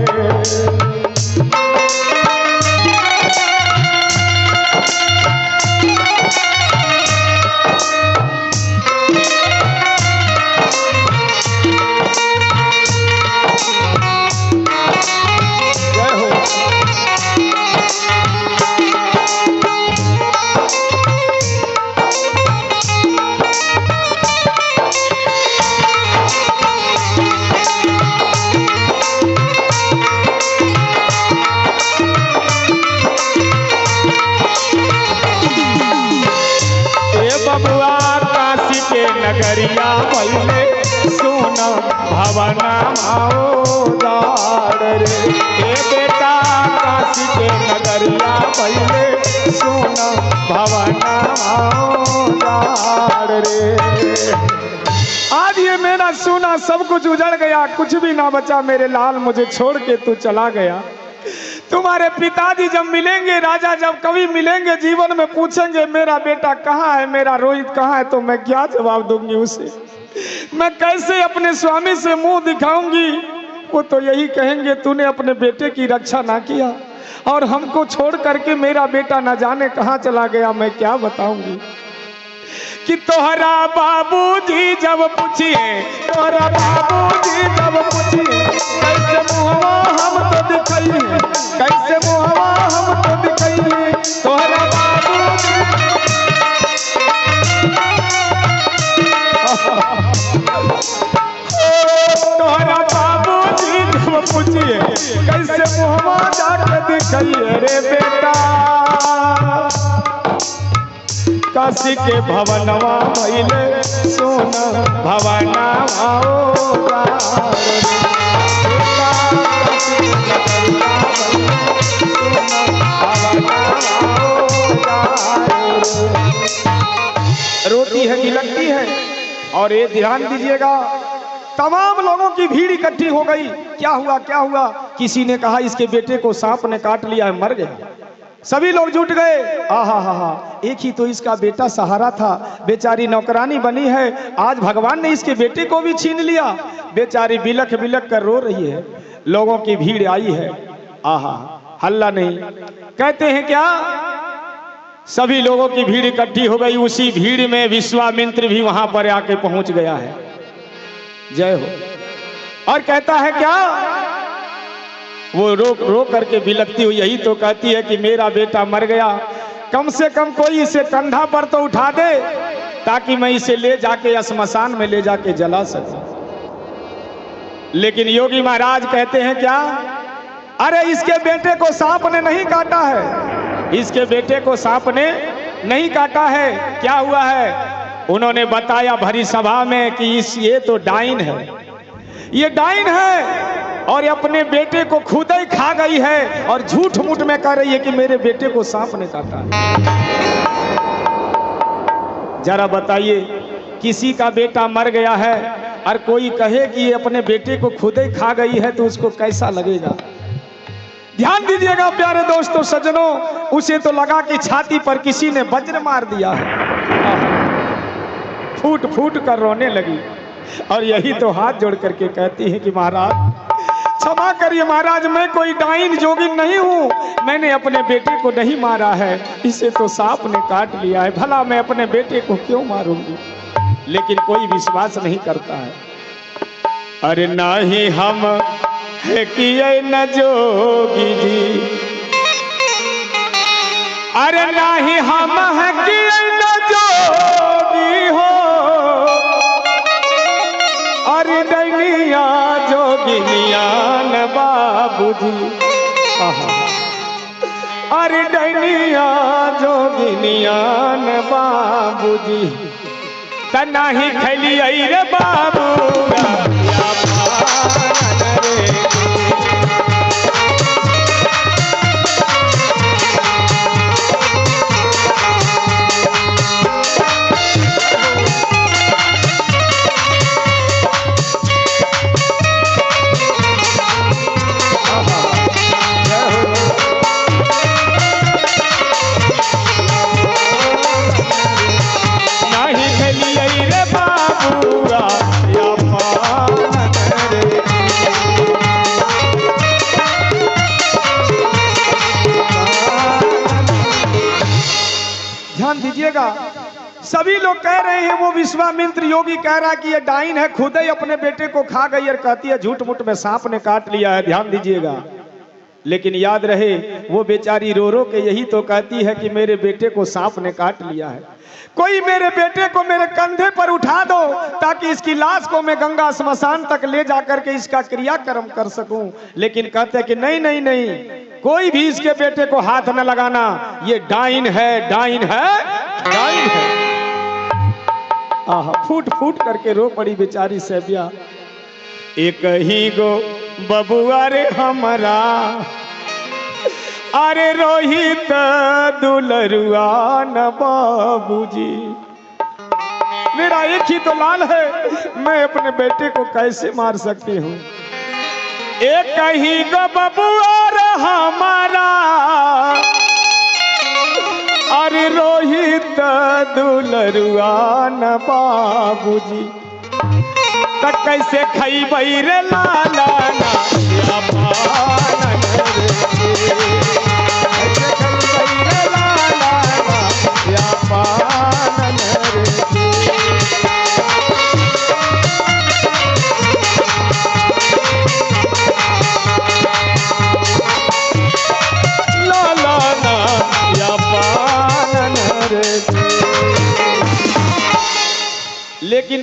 नगरिया पहले सुन भवना दार रे। ए बेटा, काशी के नगरिया पहले सुन भवना दार रे। आज ये मेरा सोना सब कुछ उजड़ गया, कुछ भी ना बचा मेरे लाल, मुझे छोड़ के तू चला गया। तुम्हारे पिताजी जब मिलेंगे, राजा जब कभी मिलेंगे, जीवन में पूछेंगे मेरा बेटा कहाँ है, मेरा रोहित कहाँ है, तो मैं क्या जवाब दूंगी उसे? मैं कैसे अपने स्वामी से मुंह दिखाऊंगी? वो तो यही कहेंगे तूने अपने बेटे की रक्षा ना किया, और हमको छोड़ करके मेरा बेटा न जाने कहाँ चला गया। मैं क्या बताऊंगी कि तोहरा बाबूजी जब पूछिए, तोहरा बाबूजी जब पूछिए, कैसे मुहवा हम तो दिखाइए, कैसे मुहवा हम तो दिखाइए। तोहरा बाबूजी तोहरा बाबूजी जब पूछिए, कैसे मुहवा जाके दिखाइए रे बेटा। काशी के भवनवा भइले सोना भवनवा रोती है कि लगती है। और ये ध्यान दीजिएगा, तमाम लोगों की भीड़ इकट्ठी हो गई। क्या हुआ क्या हुआ? किसी ने कहा इसके बेटे को सांप ने काट लिया है, मर गया। सभी लोग जुट गए। आहा हा हा, एक ही तो इसका बेटा सहारा था, बेचारी नौकरानी बनी है, आज भगवान ने इसके बेटे को भी छीन लिया। बेचारी बिलख बिलख कर रो रही है। लोगों की भीड़ आई है। आहा, हल्ला नहीं, कहते हैं क्या, सभी लोगों की भीड़ इकट्ठी हो गई। उसी भीड़ में विश्वामित्र भी वहां पर आके पहुंच गया है। जय हो। और कहता है क्या, वो रो करके बिलखती हुई यही तो कहती है कि मेरा बेटा मर गया, कम से कम कोई इसे कंधा पर तो उठा दे ताकि मैं इसे ले जाके श्मशान में ले जाके जला सकूं। लेकिन योगी महाराज कहते हैं क्या, अरे इसके बेटे को सांप ने नहीं काटा है, इसके बेटे को सांप ने नहीं काटा है। क्या हुआ है? उन्होंने बताया भरी सभा में कि ये तो डाइन है, ये डाइन है और अपने बेटे को खुद ही खा गई है और झूठ मूठ में कह रही है कि मेरे बेटे को सांप ने काटा है। जरा बताइए, किसी का बेटा मर गया है और कोई कहे कि ये अपने बेटे को खुद ही खा गई है तो उसको कैसा लगेगा? ध्यान दीजिएगा प्यारे दोस्तों सज्जनों, उसे तो लगा कि छाती पर किसी ने वज्र मार दिया है। फूट फूट कर रोने लगी और यही तो हाथ जोड़ करके कहती है कि महाराज क्षमा करिए महाराज, मैं कोई डाइन जोगिन नहीं हूँ, मैंने अपने बेटे को नहीं मारा है, इसे तो सांप ने काट लिया है, भला मैं अपने बेटे को क्यों मारूंगी? लेकिन कोई विश्वास नहीं करता है। अरे नहीं हम है किए न जोगी जी, अरे नहीं हम है किए न जोगी हो, अरे डैनिया जोगिनिया न बाबूजी, अरे डैनिया जोगिनिया न बाबूजी, तना ही खैली रे बाबू दीजिएगा। सभी लोग कह रहे हैं, वो विश्वामित्र योगी कह रहा कि ये डाइन है, खुद ही अपने बेटे को खा गई और कहती है झूठ मूठ में सांप ने काट लिया है। ध्यान दीजिएगा, लेकिन याद रहे वो बेचारी रो रो के यही तो कहती है कि मेरे बेटे को सांप ने काट लिया है, कोई मेरे बेटे को मेरे कंधे पर उठा दो ताकि इसकी लाश को मैं गंगा स्मशान तक ले जाकर के इसका क्रियाक्रम कर सकूं। लेकिन कहते हैं कि नहीं नहीं नहीं, कोई भी इसके बेटे को हाथ न लगाना, ये डाइन है, डाइन है, डाइन है। आहा, फूट फूट करके रो पड़ी बेचारी सैबिया। एक ही गो बबुआ रे हमारा, अरे रोहित दुलरुआ न बाबूजी, मेरा एक ही तो लाल है, मैं अपने बेटे को कैसे मार सकती हूँ? एक ही गो बबुआ रे हमारा, अरे रोहित दुलरुआ न बाबूजी, तक कैसे खैबै रे लाला ना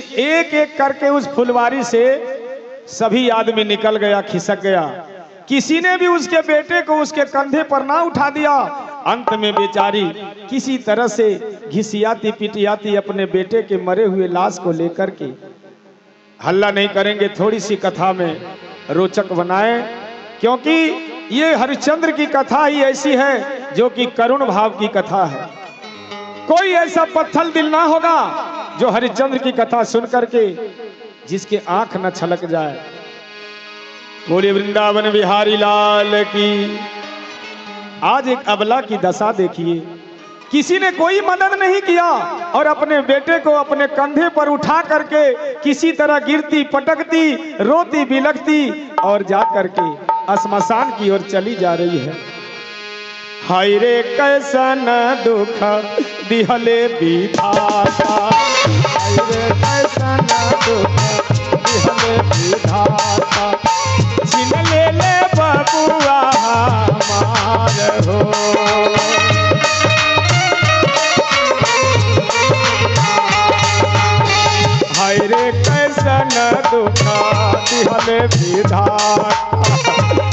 एक एक करके उस फुलवारी से सभी आदमी निकल गया, खिसक गया। किसी ने भी उसके बेटे को उसके कंधे पर ना उठा दिया। अंत में बेचारी किसी तरह से घिसियाती पिटियाती अपने बेटे के मरे हुए लाश को लेकर के, हल्ला नहीं करेंगे, थोड़ी सी कथा में रोचक बनाए, क्योंकि ये हरिश्चंद्र की कथा ही ऐसी है जो कि करुण भाव की कथा है। कोई ऐसा पत्थर दिल ना होगा जो हरिश्चंद्र की कथा सुन करके जिसके आंख न छलक जाए। बोले वृंदावन बिहारी लाल की। आज एक अबला की दशा देखिए, किसी ने कोई मदद नहीं किया और अपने बेटे को अपने कंधे पर उठा करके किसी तरह गिरती पटकती रोती बिलखती और जा करके श्मशान की ओर चली जा रही है। हाय रे कैसन दुख दिहले विधाता, हाय रे कैसन दुख दिहले विधाता, छीन ले ले बबुआ हमार हो। हाय रे कैसन दुख दिहले विधाता,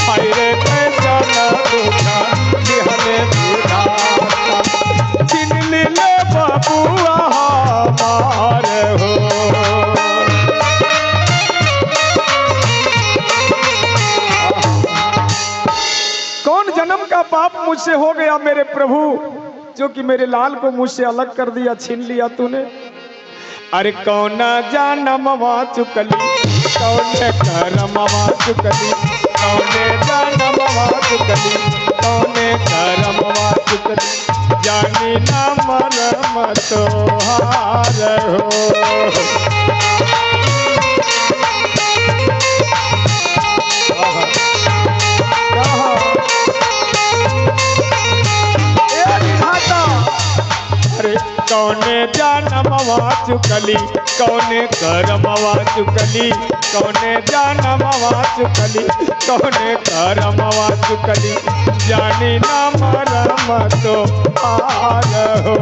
हाय रे कैसन दुख दिहले विधाता, छीन ले ले बबुआ हमार हो। कौन जन्म का पाप मुझसे हो गया मेरे प्रभु, जो कि मेरे लाल को मुझसे अलग कर दिया, छीन लिया तूने। अरे कौन जानमवा चुकली, कौन करमवा चुकली, कौन जानमवा चुकली, कौन करमवा चुकली, जानी ना मरम तोहार हो। अरे कौने जानमवा चुकली, कौने करमवा चुकली, कौने जानमवा चुकली, कौने करमवा चुकली, जानी ना मरम तो आर हो।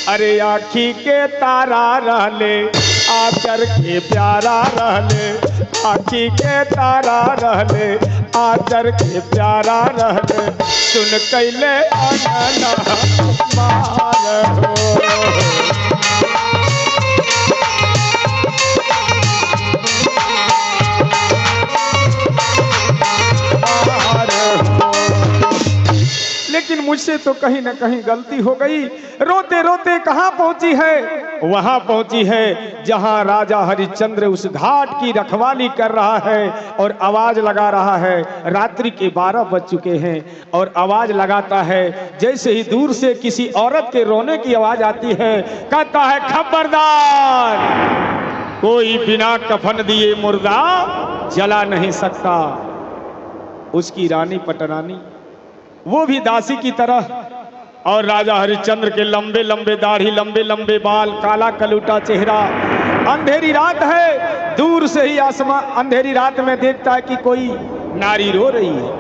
अरे आखी के तारा रहले, आचर के प्यारा रहले, आखी के तारा रहले, आचर के प्यारा रहले, सुन कैले अनना मार हो। लेकिन मुझसे तो कहीं ना कहीं गलती हो गई। रोते रोते कहाँ पहुंची है? वहां पहुंची है जहां राजा हरिश्चंद्र उस घाट की रखवाली कर रहा है और आवाज लगा रहा है। रात्रि के 12 बज चुके हैं और आवाज लगाता है। जैसे ही दूर से किसी औरत के रोने की आवाज आती है, कहता है खबरदार, कोई बिना कफन दिए मुर्दा जला नहीं सकता। उसकी रानी पटरानी, वो भी दासी की तरह, और राजा हरिश्चंद्र के लंबे लंबे दाढ़ी, लंबे लंबे बाल, काला कलूटा चेहरा। अंधेरी रात है, दूर से ही आसमां अंधेरी रात में देखता है कि कोई नारी रो रही है।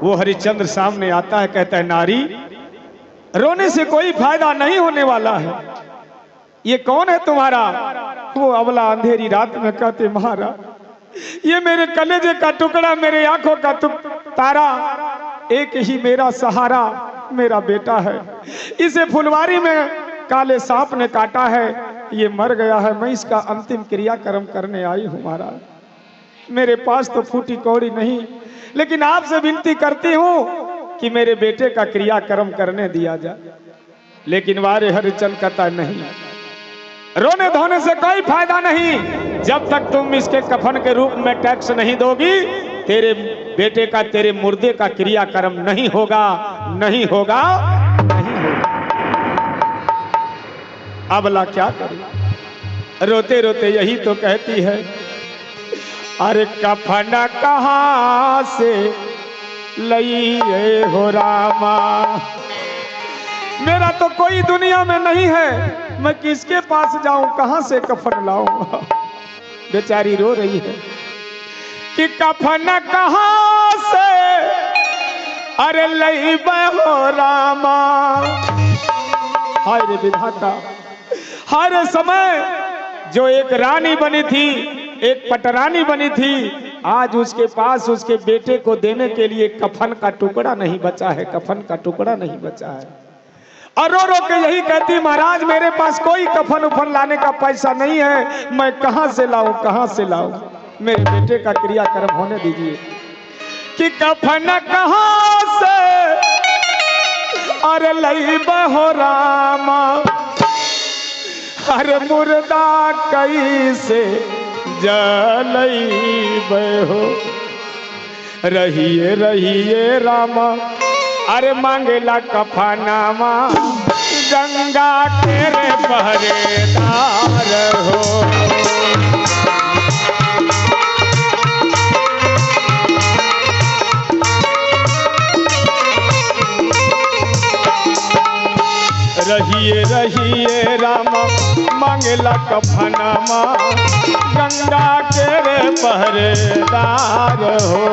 वो हरिश्चंद्र सामने आता है, कहता है नारी, रोने से कोई फायदा नहीं होने वाला है। ये कौन है तुम्हारा? वो अबला अंधेरी रात में कहते महाराज, ये मेरे कलेजे का टुकड़ा, मेरे आंखों का तारा, एक ही मेरा सहारा मेरा बेटा है। इसे फुलवारी में काले सांप ने काटा है, ये मर गया है। मैं इसका अंतिम क्रियाक्रम करने आई हूँ महाराज। मेरे पास तो फूटी कौड़ी नहीं, लेकिन आपसे विनती करती हूँ कि मेरे बेटे का क्रियाक्रम करने दिया जाए। लेकिन वारे हरिश्चंद्र कहता नहीं, रोने धोने से कोई फायदा नहीं। जब तक तुम इसके कफन के रूप में टैक्स नहीं दोगी, तेरे बेटे का, तेरे मुर्दे का क्रियाक्रम नहीं होगा, नहीं होगा, नहीं होगा। अबला क्या करे, रोते रोते यही तो कहती है, अरे कफन कहाँ से लइए हो रामा, मेरा तो कोई दुनिया में नहीं है, मैं किसके पास जाऊं, कहां से कफन लाऊं। बेचारी रो रही है कि कफन कहां से अरे लइबे हो रामा। हाय रे विधाता, हर समय जो एक रानी बनी थी, एक पटरानी बनी थी, आज उसके पास उसके बेटे को देने के लिए कफन का टुकड़ा नहीं बचा है, कफन का टुकड़ा नहीं बचा है। और रो रो के यही कहती, महाराज मेरे पास कोई कफन उफन लाने का पैसा नहीं है, मैं कहां से लाऊं, कहां से लाऊं, मेरे बेटे का क्रियाक्रम होने दीजिए। कि कफन कहां से अरे लइबे हो रामा, अरे मुर्दा कैसे जलइबे हो, रहिए रहिए रामा, अरे मांगेला कफनामा, गंगा के रे पहरेदार हो। रहिए रहिए रामा, मांगेला कफनामा, गंगा के रे पहरेदार हो।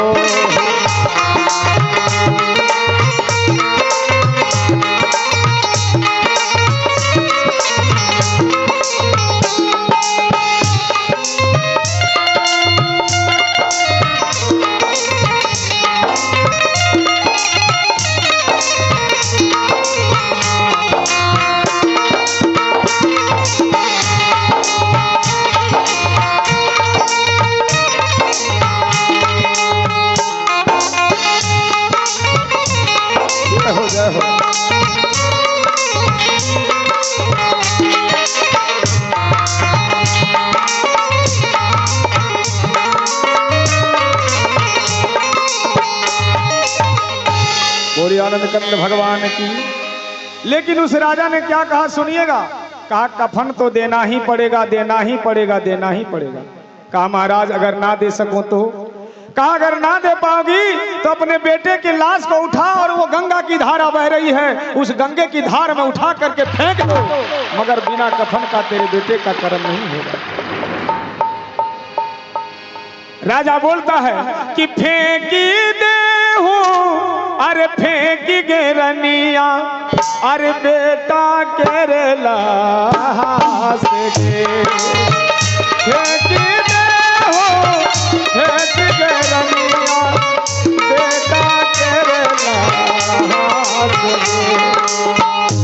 आनंद कंद भगवान की। लेकिन उस राजा ने क्या कहा सुनिएगा, कहा कफन तो देना ही पड़ेगा, देना ही पड़ेगा, देना ही पड़ेगा। कहा महाराज अगर ना दे सकूं तो, कहा अगर ना दे पाओगी तो अपने बेटे की लाश को उठा, और वो गंगा की धारा बह रही है, उस गंगे की धार में उठा करके फेंक दो, मगर बिना कफन का तेरे बेटे का कर्म नहीं होगा। राजा बोलता है कि फेंकी दे हूं, अरे फेंकी गे रनिया, अरे बेटा केरला से फेंकी दे हो, फेंक गे रनिया, बेटा केरला से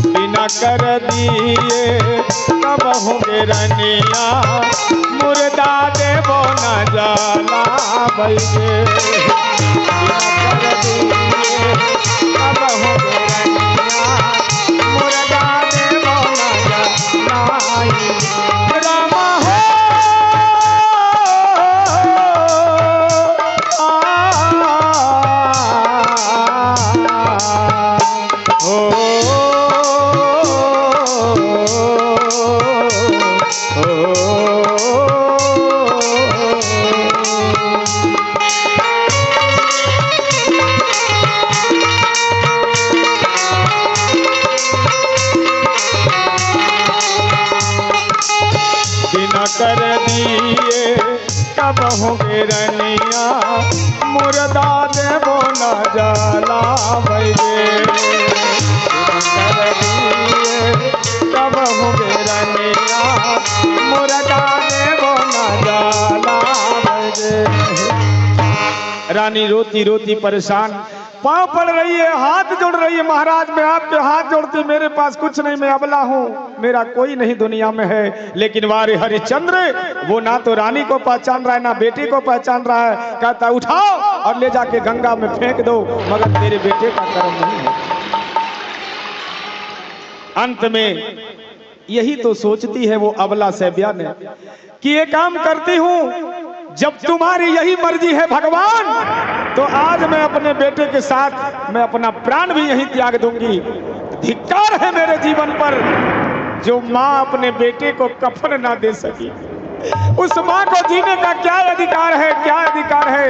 बिना कर दिए तब होंगे रनिया, मुर्दा देवो न जाला बैगे, अब होंगे रनिया, मुर्दा देवो न जाला रामा हो। कर दिए कब होंगे रनिया, मुर्दा देवो न जाला बैगे, कर दिए कब होंगे रनिया, मुर्दा देवो न जाला बैगे। रानी रोती रोती परेशान पाँव पड़ रही है, हाथ जोड़ रही है, महाराज मैं आपके हाथ जोड़ती, मेरे पास कुछ नहीं, मैं अबला हूँ, मेरा कोई नहीं दुनिया में है। लेकिन वारे हरिश्चंद्र वो ना तो रानी को पहचान रहा है, ना बेटे को पहचान रहा है। कहता उठाओ और ले जाके गंगा में फेंक दो, मगर तेरे बेटे का कर्म नहीं है। अंत में यही तो सोचती है वो अबला सैब्या ने कि ये काम करती हूँ, जब तुम्हारी यही मर्जी है भगवान, तो आज मैं अपने बेटे के साथ मैं अपना प्राण भी यहीं त्याग दूंगी। धिक्कार है मेरे जीवन पर, जो माँ अपने बेटे को कफन ना दे सकी, उस माँ को जीने का क्या अधिकार है, क्या अधिकार है।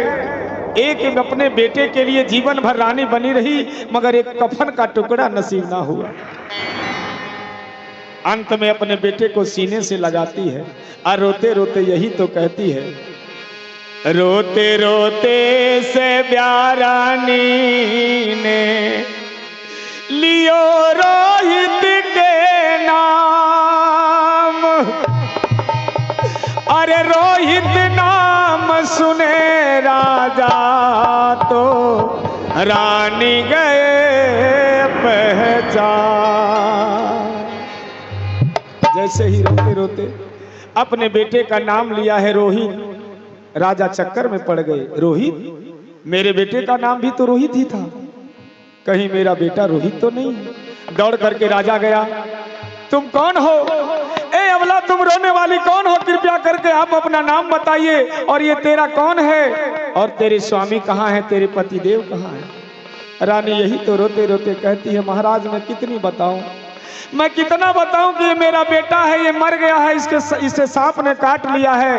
एक अपने बेटे के लिए जीवन भर रानी बनी रही, मगर एक कफन का टुकड़ा नसीब ना हुआ। अंत में अपने बेटे को सीने से लगाती है और रोते रोते यही तो कहती है, रोते रोते से ब्यारानी ने लियो रोहित के नाम, अरे रोहित नाम सुने राजा तो रानी गए पहचान। जैसे ही रोते रोते अपने बेटे का नाम लिया है रोहित, राजा चक्कर में पड़ गए। रोहित, मेरे बेटे का नाम भी तो रोहित ही था, कहीं मेरा बेटा रोहित तो नहीं। दौड़ करके राजा गया, तुम कौन हो? ए अबला, तुम रोने वाली कौन हो? कृपया करके आप अपना नाम बताइए, और ये तेरा कौन है, और तेरे स्वामी कहाँ है, तेरे पतिदेव कहाँ है? रानी यही तो रोते रोते कहती है, महाराज मैं कितनी बताऊं, मैं कितना बताऊं कि ये मेरा बेटा है, ये मर गया है, इसे सांप ने काट लिया है,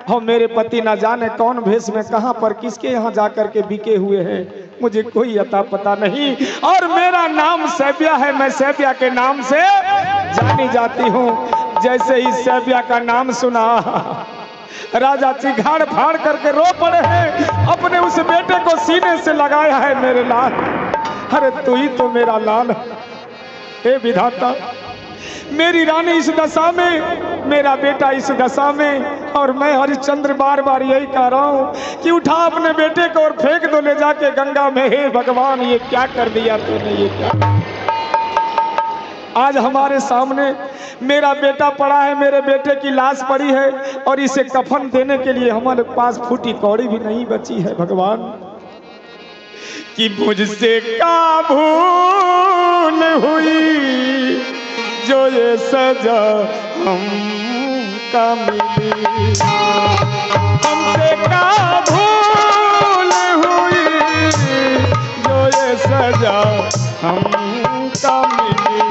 और मेरे पति ना जाने कौन भेष में कहां पर किसके यहाँ जाकर के बिके हुए हैं, मुझे कोई अता पता नहीं, और मेरा नाम सैफिया है, मैं सैफिया के नाम से जानी जाती हूँ। जैसे ही सैफिया का नाम सुना, राजा चिघाड़ फाड़ करके रो पड़े हैं, अपने उस बेटे को सीने से लगाया है, मेरे लाल, अरे तू ही तो मेरा लाल। हे विधाता, मेरी रानी इस दशा में, मेरा बेटा इस दशा में, और मैं हरिश्चंद्र बार बार यही कह रहा हूँ कि उठा अपने बेटे को और फेंक दो ले जाके गंगा में। हे भगवान, ये क्या कर दिया तूने, ये क्या? आज हमारे सामने मेरा बेटा पड़ा है, मेरे बेटे की लाश पड़ी है, और इसे कफन देने के लिए हमारे पास फूटी कौड़ी भी नहीं बची है। भगवान, कि मुझसे का भूल हुई जो ये सजा हमका मिली, हमसे का भूल हुई जो ये सजा हमका मिली।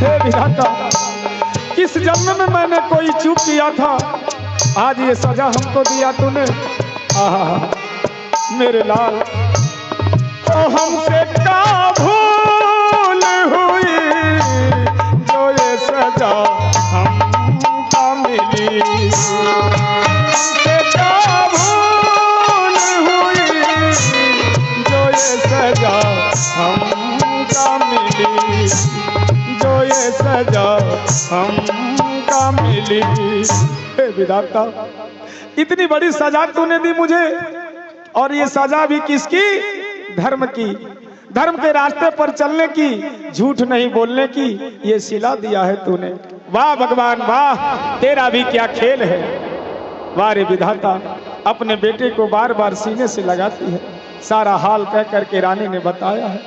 हे विधाता, किस जन्म में मैंने कोई चूक किया था, आज ये सजा हमको दिया तूने। आहा मेरे लाल, तो हमसे का भूल हुई जो ये सजा हमको मिली, हमसे का भूल हुई जो ये सजा हमको मिली, जो ये सजा हमको मिली। विधाता, इतनी बड़ी सजा तूने दी मुझे, और ये सजा भी किसकी? धर्म की, धर्म के रास्ते पर चलने की, झूठ नहीं बोलने की, ये सिला दिया है तूने। वाह भगवान वाह, तेरा भी क्या खेल है। वाह रे विधाता, अपने बेटे को बार बार सीने से लगाती है, सारा हाल कह करके रानी ने बताया है,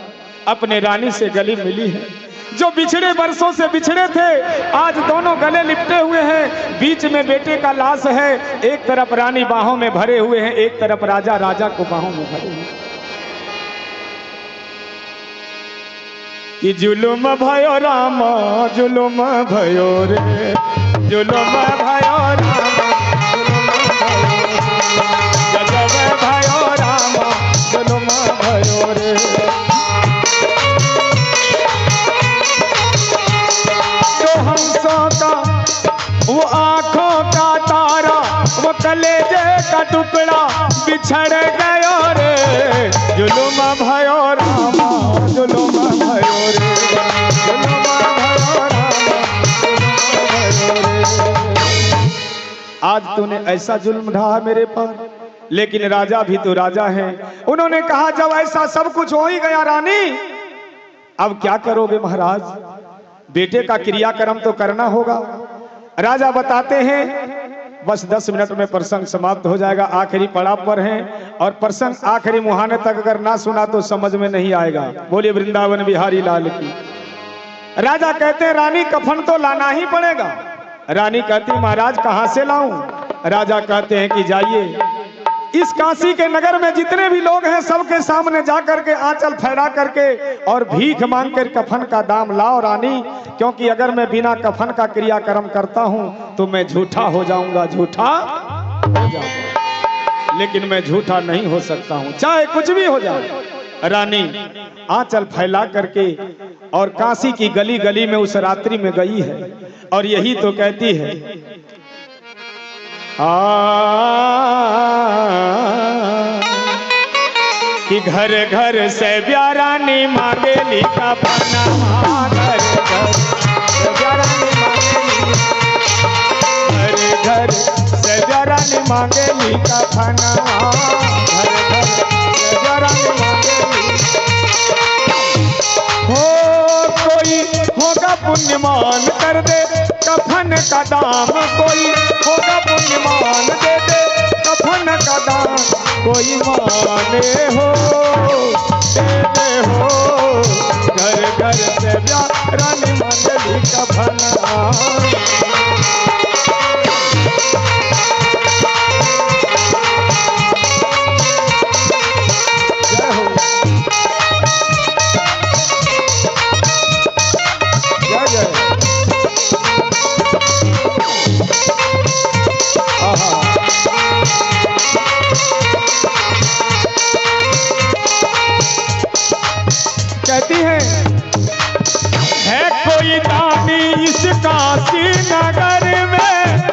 अपने रानी से गले मिली है। जो बिछड़े वर्षों से बिछड़े थे, आज दोनों गले लिपटे हुए हैं, बीच में बेटे का लाश है, एक तरफ रानी बाहों में भरे हुए हैं, एक तरफ राजा, राजा को बाहों में भरे हुए। कि जुलुम भयो राम, जुलुम भयो रे, जुलुम भयो राम, गजब भयो राम, जुलुम भयो रे। हंसों का वो आंखों का तारा, वो कलेजे का टुकड़ा बिछड़ गयो रे, जुलुम भयो रामा, जुलुम भयो रे, जुलुम भयो रामा, जुलुम भयो रे। आज तूने ऐसा जुल्म ढाहा मेरे पर, लेकिन राजा भी तो राजा है। उन्होंने कहा जब ऐसा सब कुछ हो ही गया रानी, अब क्या करोगे महाराज? बेटे का क्रियाक्रम तो करना होगा। राजा बताते हैं बस 10 मिनट में प्रसंग समाप्त हो जाएगा, आखिरी पड़ाव पर हैं, और प्रसंग आखिरी मुहाने तक अगर ना सुना तो समझ में नहीं आएगा। बोलिए वृंदावन बिहारी लाल की। राजा कहते हैं रानी कफन तो लाना ही पड़ेगा। रानी कहती महाराज कहां से लाऊं? राजा कहते हैं कि जाइए इस काशी के नगर में जितने भी लोग हैं सबके सामने जा करके आंचल फैला करके और भीख मांग कर कफन का दाम लाओ रानी, क्योंकि अगर मैं बिना कफन का क्रियाक्रम करता हूं तो मैं झूठा हो जाऊंगा, झूठा हो जाऊंगा, लेकिन मैं झूठा नहीं हो सकता हूं, चाहे कुछ भी हो जाए। रानी आंचल फैला करके और काशी की गली गली में उस रात्रि में गई है और यही तो कहती है, कि घर घर से रानी मांगेली कफना, घर घर से रानी मांगेली, घर घर से रानी मांगेली कफना, घर घर से रानी मांगेली। हो कोई होगा पुण्यमान कर दे कफन का दाम, कोई होगा पुण्यमान दे दे कफन का दाम, कोई माने हो देने हो, घर घर से रानी मांगेली कफन। जय हो, जय जय। कहती है कोई दानी इस काशी नगर में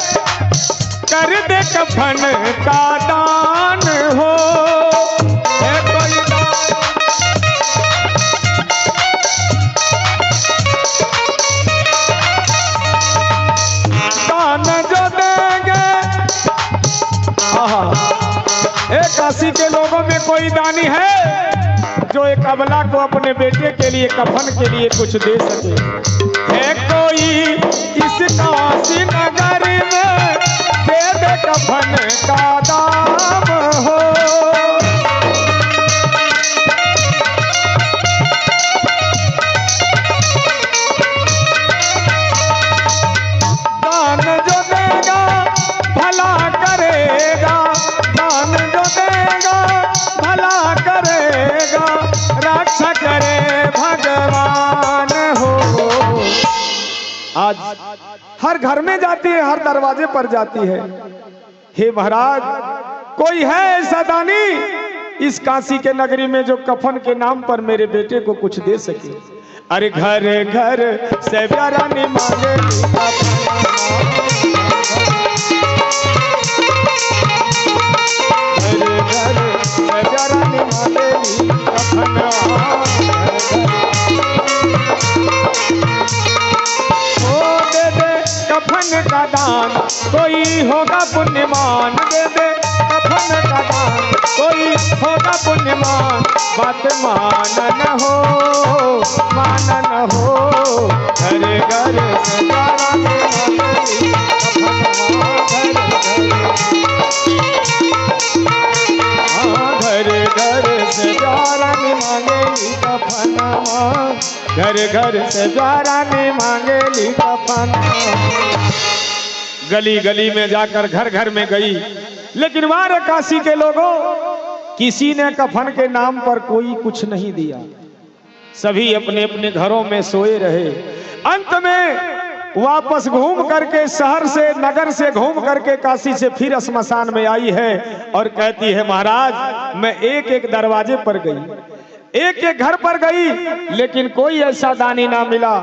कर दे कफन का दान हो, है कोई दान जो देंगे। काशी के लोगों में कोई दानी है जो एक अबला को अपने बेटे के लिए कफन के लिए कुछ दे सके? है कोई इस काशी नगर में दे दे कफन का दाम हो? दान जो देगा भला करेगा, दान जो देगा भला करेगा, रक्षा करे भगवान हो। आज हर घर में जाती है, हर दरवाजे पर जाती है। हे महाराज, कोई है ऐसा दानी इस काशी के नगरी में जो कफन के नाम पर मेरे बेटे को कुछ दे सके? अरे घर घर से रानी मांगे, कफन का दान कोई होगा पुण्यमान, दे दे कफन का दान कोई होगा पुण्यमान, बात मानन हो, मानन हो। घर घर से रानी मांगेली घर घर से रानी मांगेली कफन, घर घर से रानी मांगेली कफन। गली गली में जाकर घर घर में गई, लेकिन वहां काशी के लोगों किसी ने कफन के नाम पर कोई कुछ नहीं दिया। सभी अपने अपने घरों में सोए रहे। अंत में वापस घूम करके शहर से, नगर से घूम करके काशी से फिर श्मशान में आई है और कहती है, महाराज मैं एक एक दरवाजे पर गई, एक एक घर पर गई, लेकिन कोई ऐसा दानी ना मिला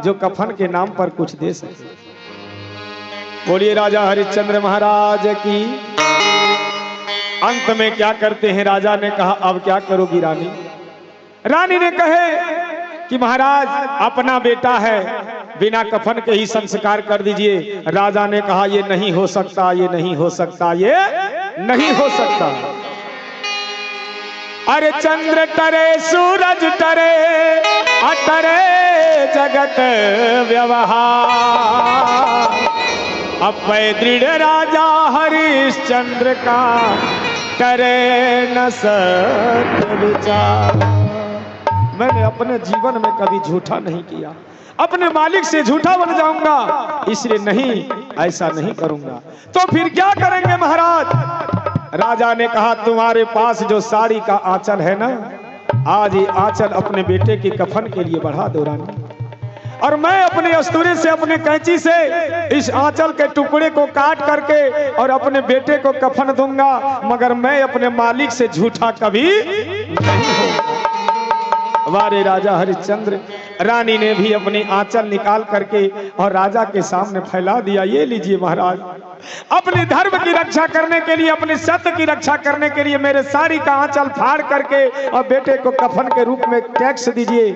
जो कफन के नाम पर कुछ दे सके। बोलिए राजा हरिश्चंद्र महाराज की। अंत में क्या करते हैं? राजा ने कहा, अब क्या करोगी रानी? रानी ने कहे कि महाराज अपना बेटा है, बिना कफन के ही संस्कार कर दीजिए। राजा ने कहा, ये नहीं हो सकता, ये नहीं हो सकता, ये नहीं हो सकता। अरे चंद्र तरे सूरज तरे अतरे जगत व्यवहार, अपै दृढ़ राजा हरिश्चंद्र का करे न सत विचार। मैंने अपने जीवन में कभी झूठा नहीं किया, अपने मालिक से झूठा बन जाऊंगा, इसलिए नहीं, ऐसा नहीं करूंगा। तो फिर क्या करेंगे महाराज? राजा ने कहा तुम्हारे पास जो साड़ी का आंचल है ना, आज ये आंचल अपने बेटे की कफन के लिए बढ़ा दो रानी, और मैं अपने अस्तूरे से अपने कैंची से इस आंचल के टुकड़े को काट करके और अपने बेटे को कफन दूंगा, मगर मैं अपने मालिक से झूठा कभी नहीं होगा। वारे राजा हरिश्चंद्र, रानी ने भी अपनी आंचल निकाल करके और राजा के सामने फैला दिया। ये लीजिए महाराज, अपने धर्म की रक्षा करने के लिए, अपने सत्य की रक्षा करने के लिए मेरे साड़ी का आंचल फाड़ करके और बेटे को कफन के रूप में टैक्स दीजिए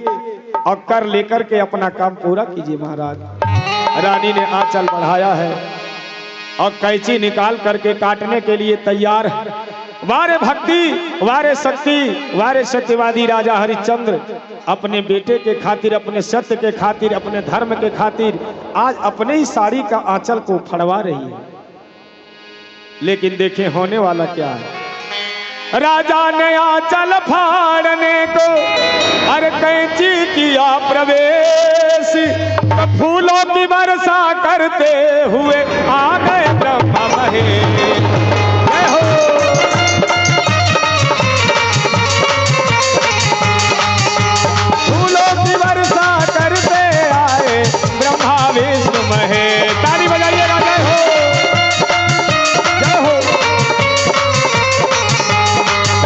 और कर लेकर के अपना काम पूरा कीजिए महाराज। रानी ने आंचल बढ़ाया है और कैंची निकाल करके काटने के लिए तैयार है। वारे भक्ति, वारे शक्ति, वारे सत्यवादी राजा हरिश्चंद्र अपने बेटे के खातिर, अपने सत्य के खातिर, अपने धर्म के खातिर आज अपने ही साड़ी का आंचल को फड़वा रही है। लेकिन देखें होने वाला क्या है। राजा ने आंचल फाड़ने को अरे कैंची किया प्रवेश, तो फूलों की वर्षा करते हुए आ गए ब्रह्मा महेश। फूलों की वर्षा करते आए ब्रह्मा विष्णु महेश। ताली बजाइएगा, जय हो जय हो।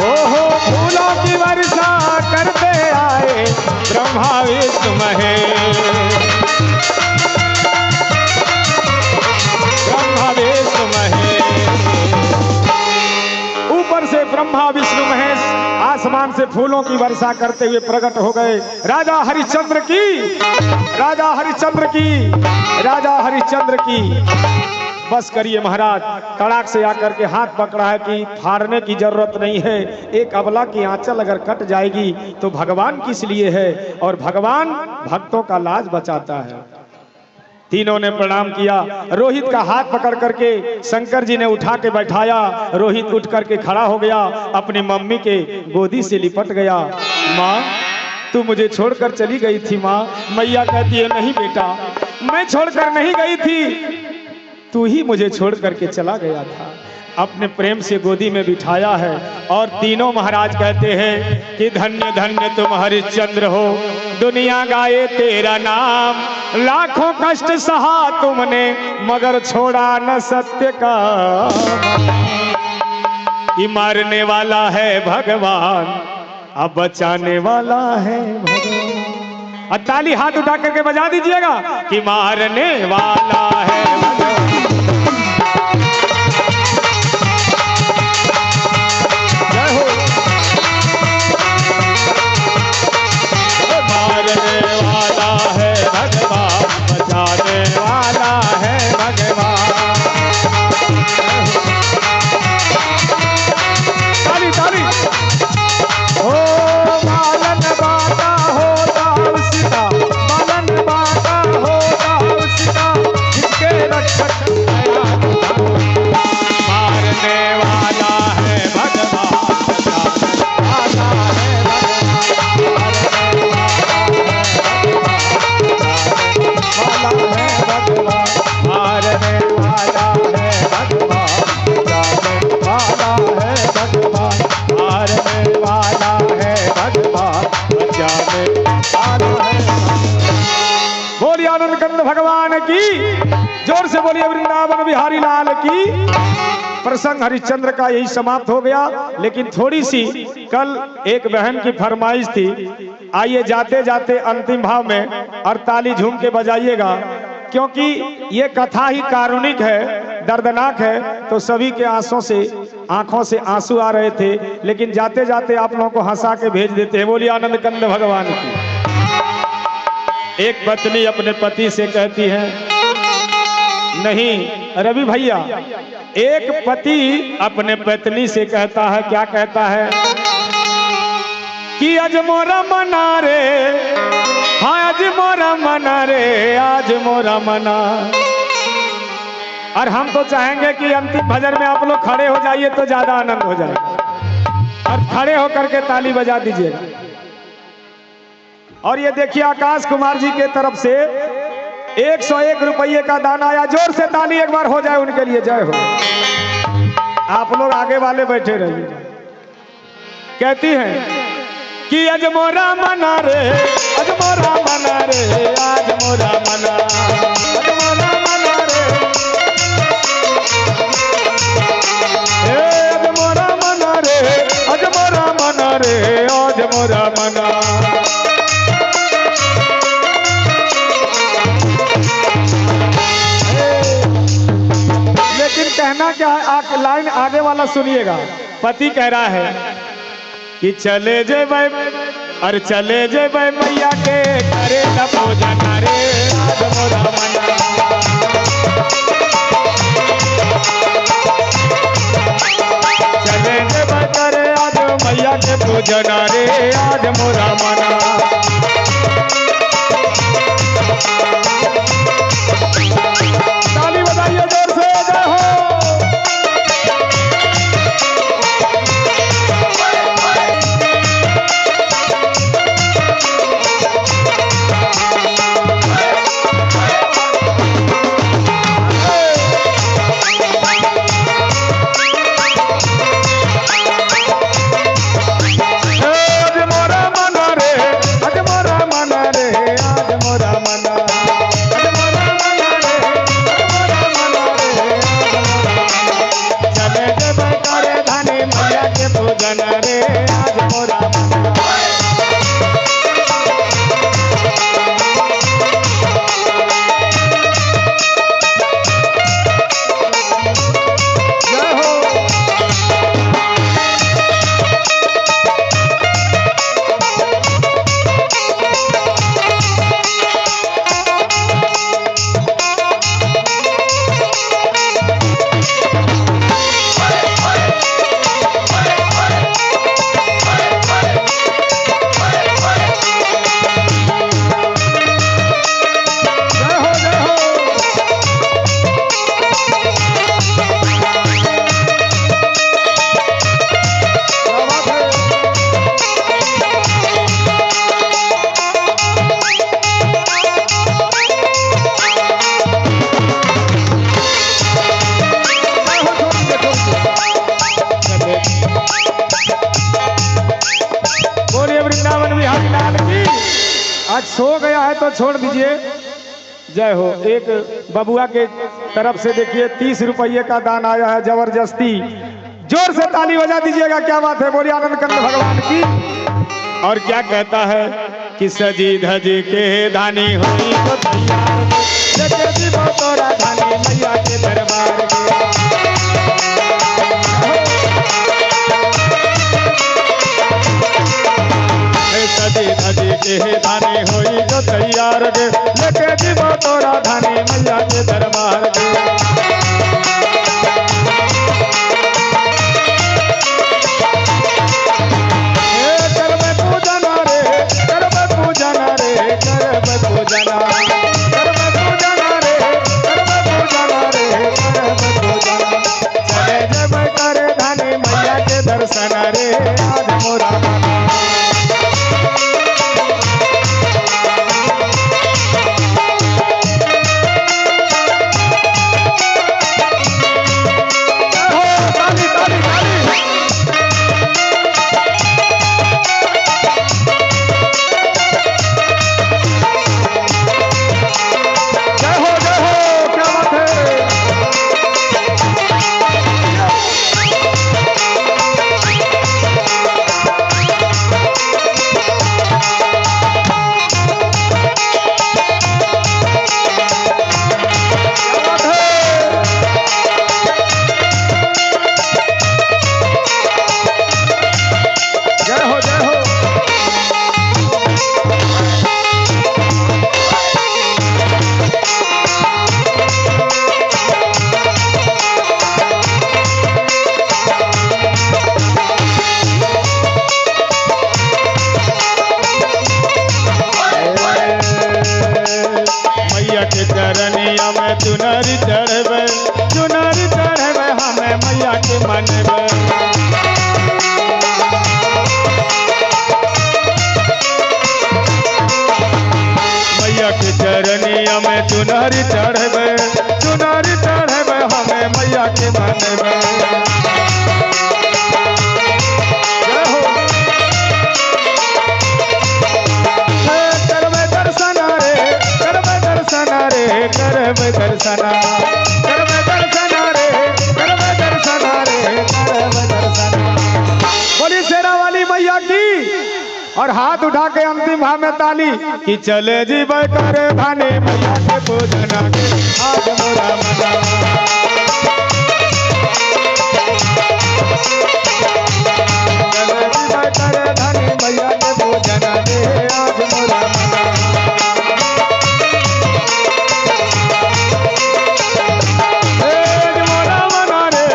ओहो फूलों की वर्षा करते आए ब्रह्मा विष्णु महेश, ब्रह्मा विष्णु महेश। ऊपर से ब्रह्मा विष्णु महेश आसमान से फूलों की वर्षा करते हुए प्रकट हो गए। राजा हरिश्चंद्र की, राजा हरिश्चंद्र की, राजा हरिश्चंद्र की। बस करिए महाराज, तड़ाक से आकर के हाथ पकड़ा है कि फाड़ने की जरूरत नहीं है। एक अबला की आंचल अगर कट जाएगी तो भगवान किस लिए है, और भगवान भक्तों का लाज बचाता है। तीनों ने प्रणाम किया। रोहित का हाथ पकड़ करके शंकर जी ने उठा के बैठाया। रोहित उठ करके खड़ा हो गया, अपनी मम्मी के गोदी से लिपट गया। माँ तू मुझे छोड़कर चली गई थी माँ। मैया कहती है नहीं बेटा, मैं छोड़कर नहीं गई थी, तू ही मुझे छोड़ करके चला गया था। अपने प्रेम से गोदी में बिठाया है और तीनों महाराज कहते हैं कि धन्य धन्य तुम हरिश्चंद्र हो, दुनिया गाए तेरा नाम। लाखों कष्ट सहा तुमने मगर छोड़ा न सत्य का, कि मारने वाला है भगवान अब बचाने वाला है भगवान। और ताली हाथ उठा करके बजा दीजिएगा कि मारने वाला है भगवान। भगवान की, जोर से बोलिए वृंदावन बिहारी लाल की। प्रसंग हरिश्चंद्र का यही समाप्त हो गया। लेकिन थोड़ी सी कल एक बहन की फरमाइश थी, आइए जाते जाते अंतिम भाव में और ताली झूम के बजाइएगा, क्योंकि ये कथा ही कारुणिक है, दर्दनाक है, तो सभी के आंखों से आंसू आ रहे थे। लेकिन जाते जाते आप लोगों को हंसा के भेज देते हैं। बोलिए आनंद कंद भगवान की। एक पत्नी अपने पति से कहती है, नहीं रवि भैया, एक पति अपने पत्नी से कहता है, क्या कहता है कि आज मोरा मना रे, हाँ आज मोरा मना रे, आज मोरा मना। और हम तो चाहेंगे कि अंतिम भजन में आप लोग खड़े हो जाइए तो ज्यादा आनंद हो जाए, और खड़े होकर के ताली बजा दीजिएगा। और ये देखिए आकाश कुमार जी के तरफ से 101 रुपये का दान आया। जोर से ताली एक बार हो जाए उनके लिए, जय हो। आप लोग आगे वाले बैठे रहिए। कहती हैं कि आज मोरा मना रे, आज मोरा मना रे, आज मोरा मना, आज मोरा मना रे, आज मोरा मना रे, आज मोरा मना रे, आज मोरा मना। लेकिन कहना क्या है, लाइन आगे वाला सुनिएगा। पति कह रहा है कि चले जेबै, अरे चले जेबै मैया के करे न भोजन रे, आज मोरा मना। चले जेबै करे आज मैया के भोजन रे, आज मोरा मना। ताली बजाइए जोर से, जय हो। आज सो गया है तो छोड़ दीजिए। जय हो। एक बबुआ के तरफ से देखिए 30 रुपये का दान आया है, जबरदस्ती। जोर से ताली बजा दीजिएगा। क्या बात है, बोलिए आनंद कंद भगवान की। और क्या कहता है कि सजी धजी के धानी हुई तो तैयार, तोरा धानी मैया के दरबार के। सजी धजी के धानी हुई तो तैयार गे, लेके जीवो तोरा धानी मैया के दरबार गे। करबे पूजना रे, करबे पूजना रे, करबे पूजना, करबे पूजना रे, करबे पूजना रे, करबे पूजना। चले जेबै करे धानी मैया के दर्शन रे, आज मोरा मना। चरनिया में चुनरी चढ़बे, चुनरी चढ़बे हमें मैया के मनबे। मैया के चरनिया में चुनरी चढ़बे, चुनरी चढ़बे हमें मैया के मन में। जय हो। करवे दर्शन रे करवे दर्शन रे करवे दर्शन करवे दर्शन रे करवे दर्शन रे करवे दर्शन। बोली शेरा वाली मैया की। और हाथ उठा के अंतिम भाव में ताली कि चले जी करे भाने मैया के पूजना के आज मोरा मना। चले जी करे भाने मैया के पूजना के आज मोरा मना। आज मोरा मना रे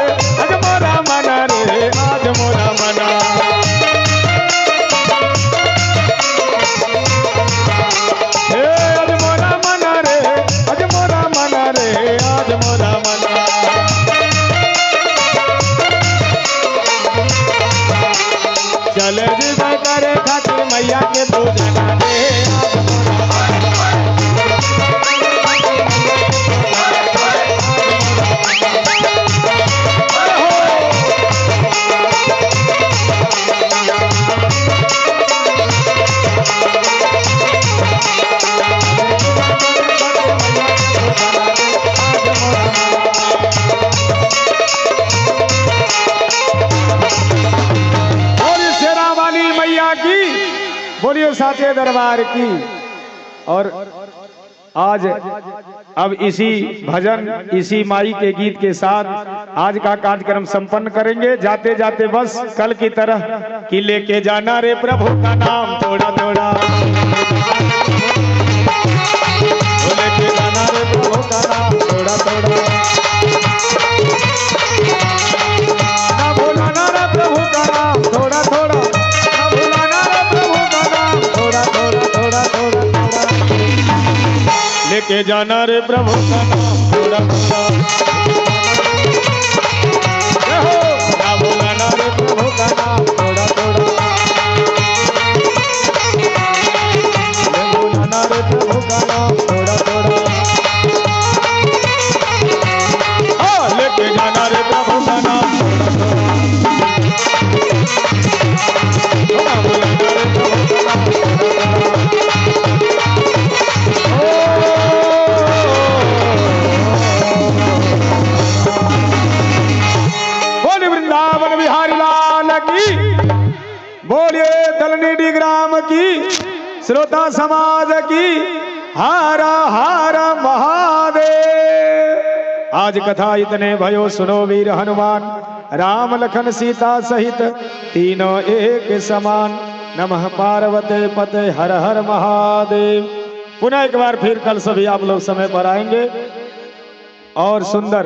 आज मोरा मना रे आज मोरा मना। चले जी करे खातिर मैया के पूजना दे बोलिए साचे दरबार की। और आज अब इसी भजन इसी माई के गीत के साथ आज का कार्यक्रम संपन्न करेंगे। जाते जाते बस कल की तरह कि लेके जाना रे प्रभु का नाम थोड़ा थोड़ा। लेके जाना रे प्रभु का नाम थोड़ा थोड़ा। ना भूलाना रे प्रभु का नाम थोड़ा थोड़ा। लेके जाना रे प्रभु का नाम थोड़ा थोड़ा। ना भूलाना रे प्रभु का नाम थोड़ा थोड़ा। भूलाना रे प्रभु का नाम थोड़ा थोड़ा। लेके जाना रे प्रभु का नाम थोड़ा थोड़ा। ना भूलाना रे प्रभु का नाम थोड़ा थोड़ा। बोलिए तलनीडी ग्राम की श्रोता समाज की हारा हारा महादेव। आज कथा इतने भयो सुनो वीर हनुमान राम लखन सीता सहित तीनों एक समान। नमः पार्वते पते हर हर महादेव। पुनः एक बार फिर कल सभी आप लोग समय पर आएंगे और सुंदर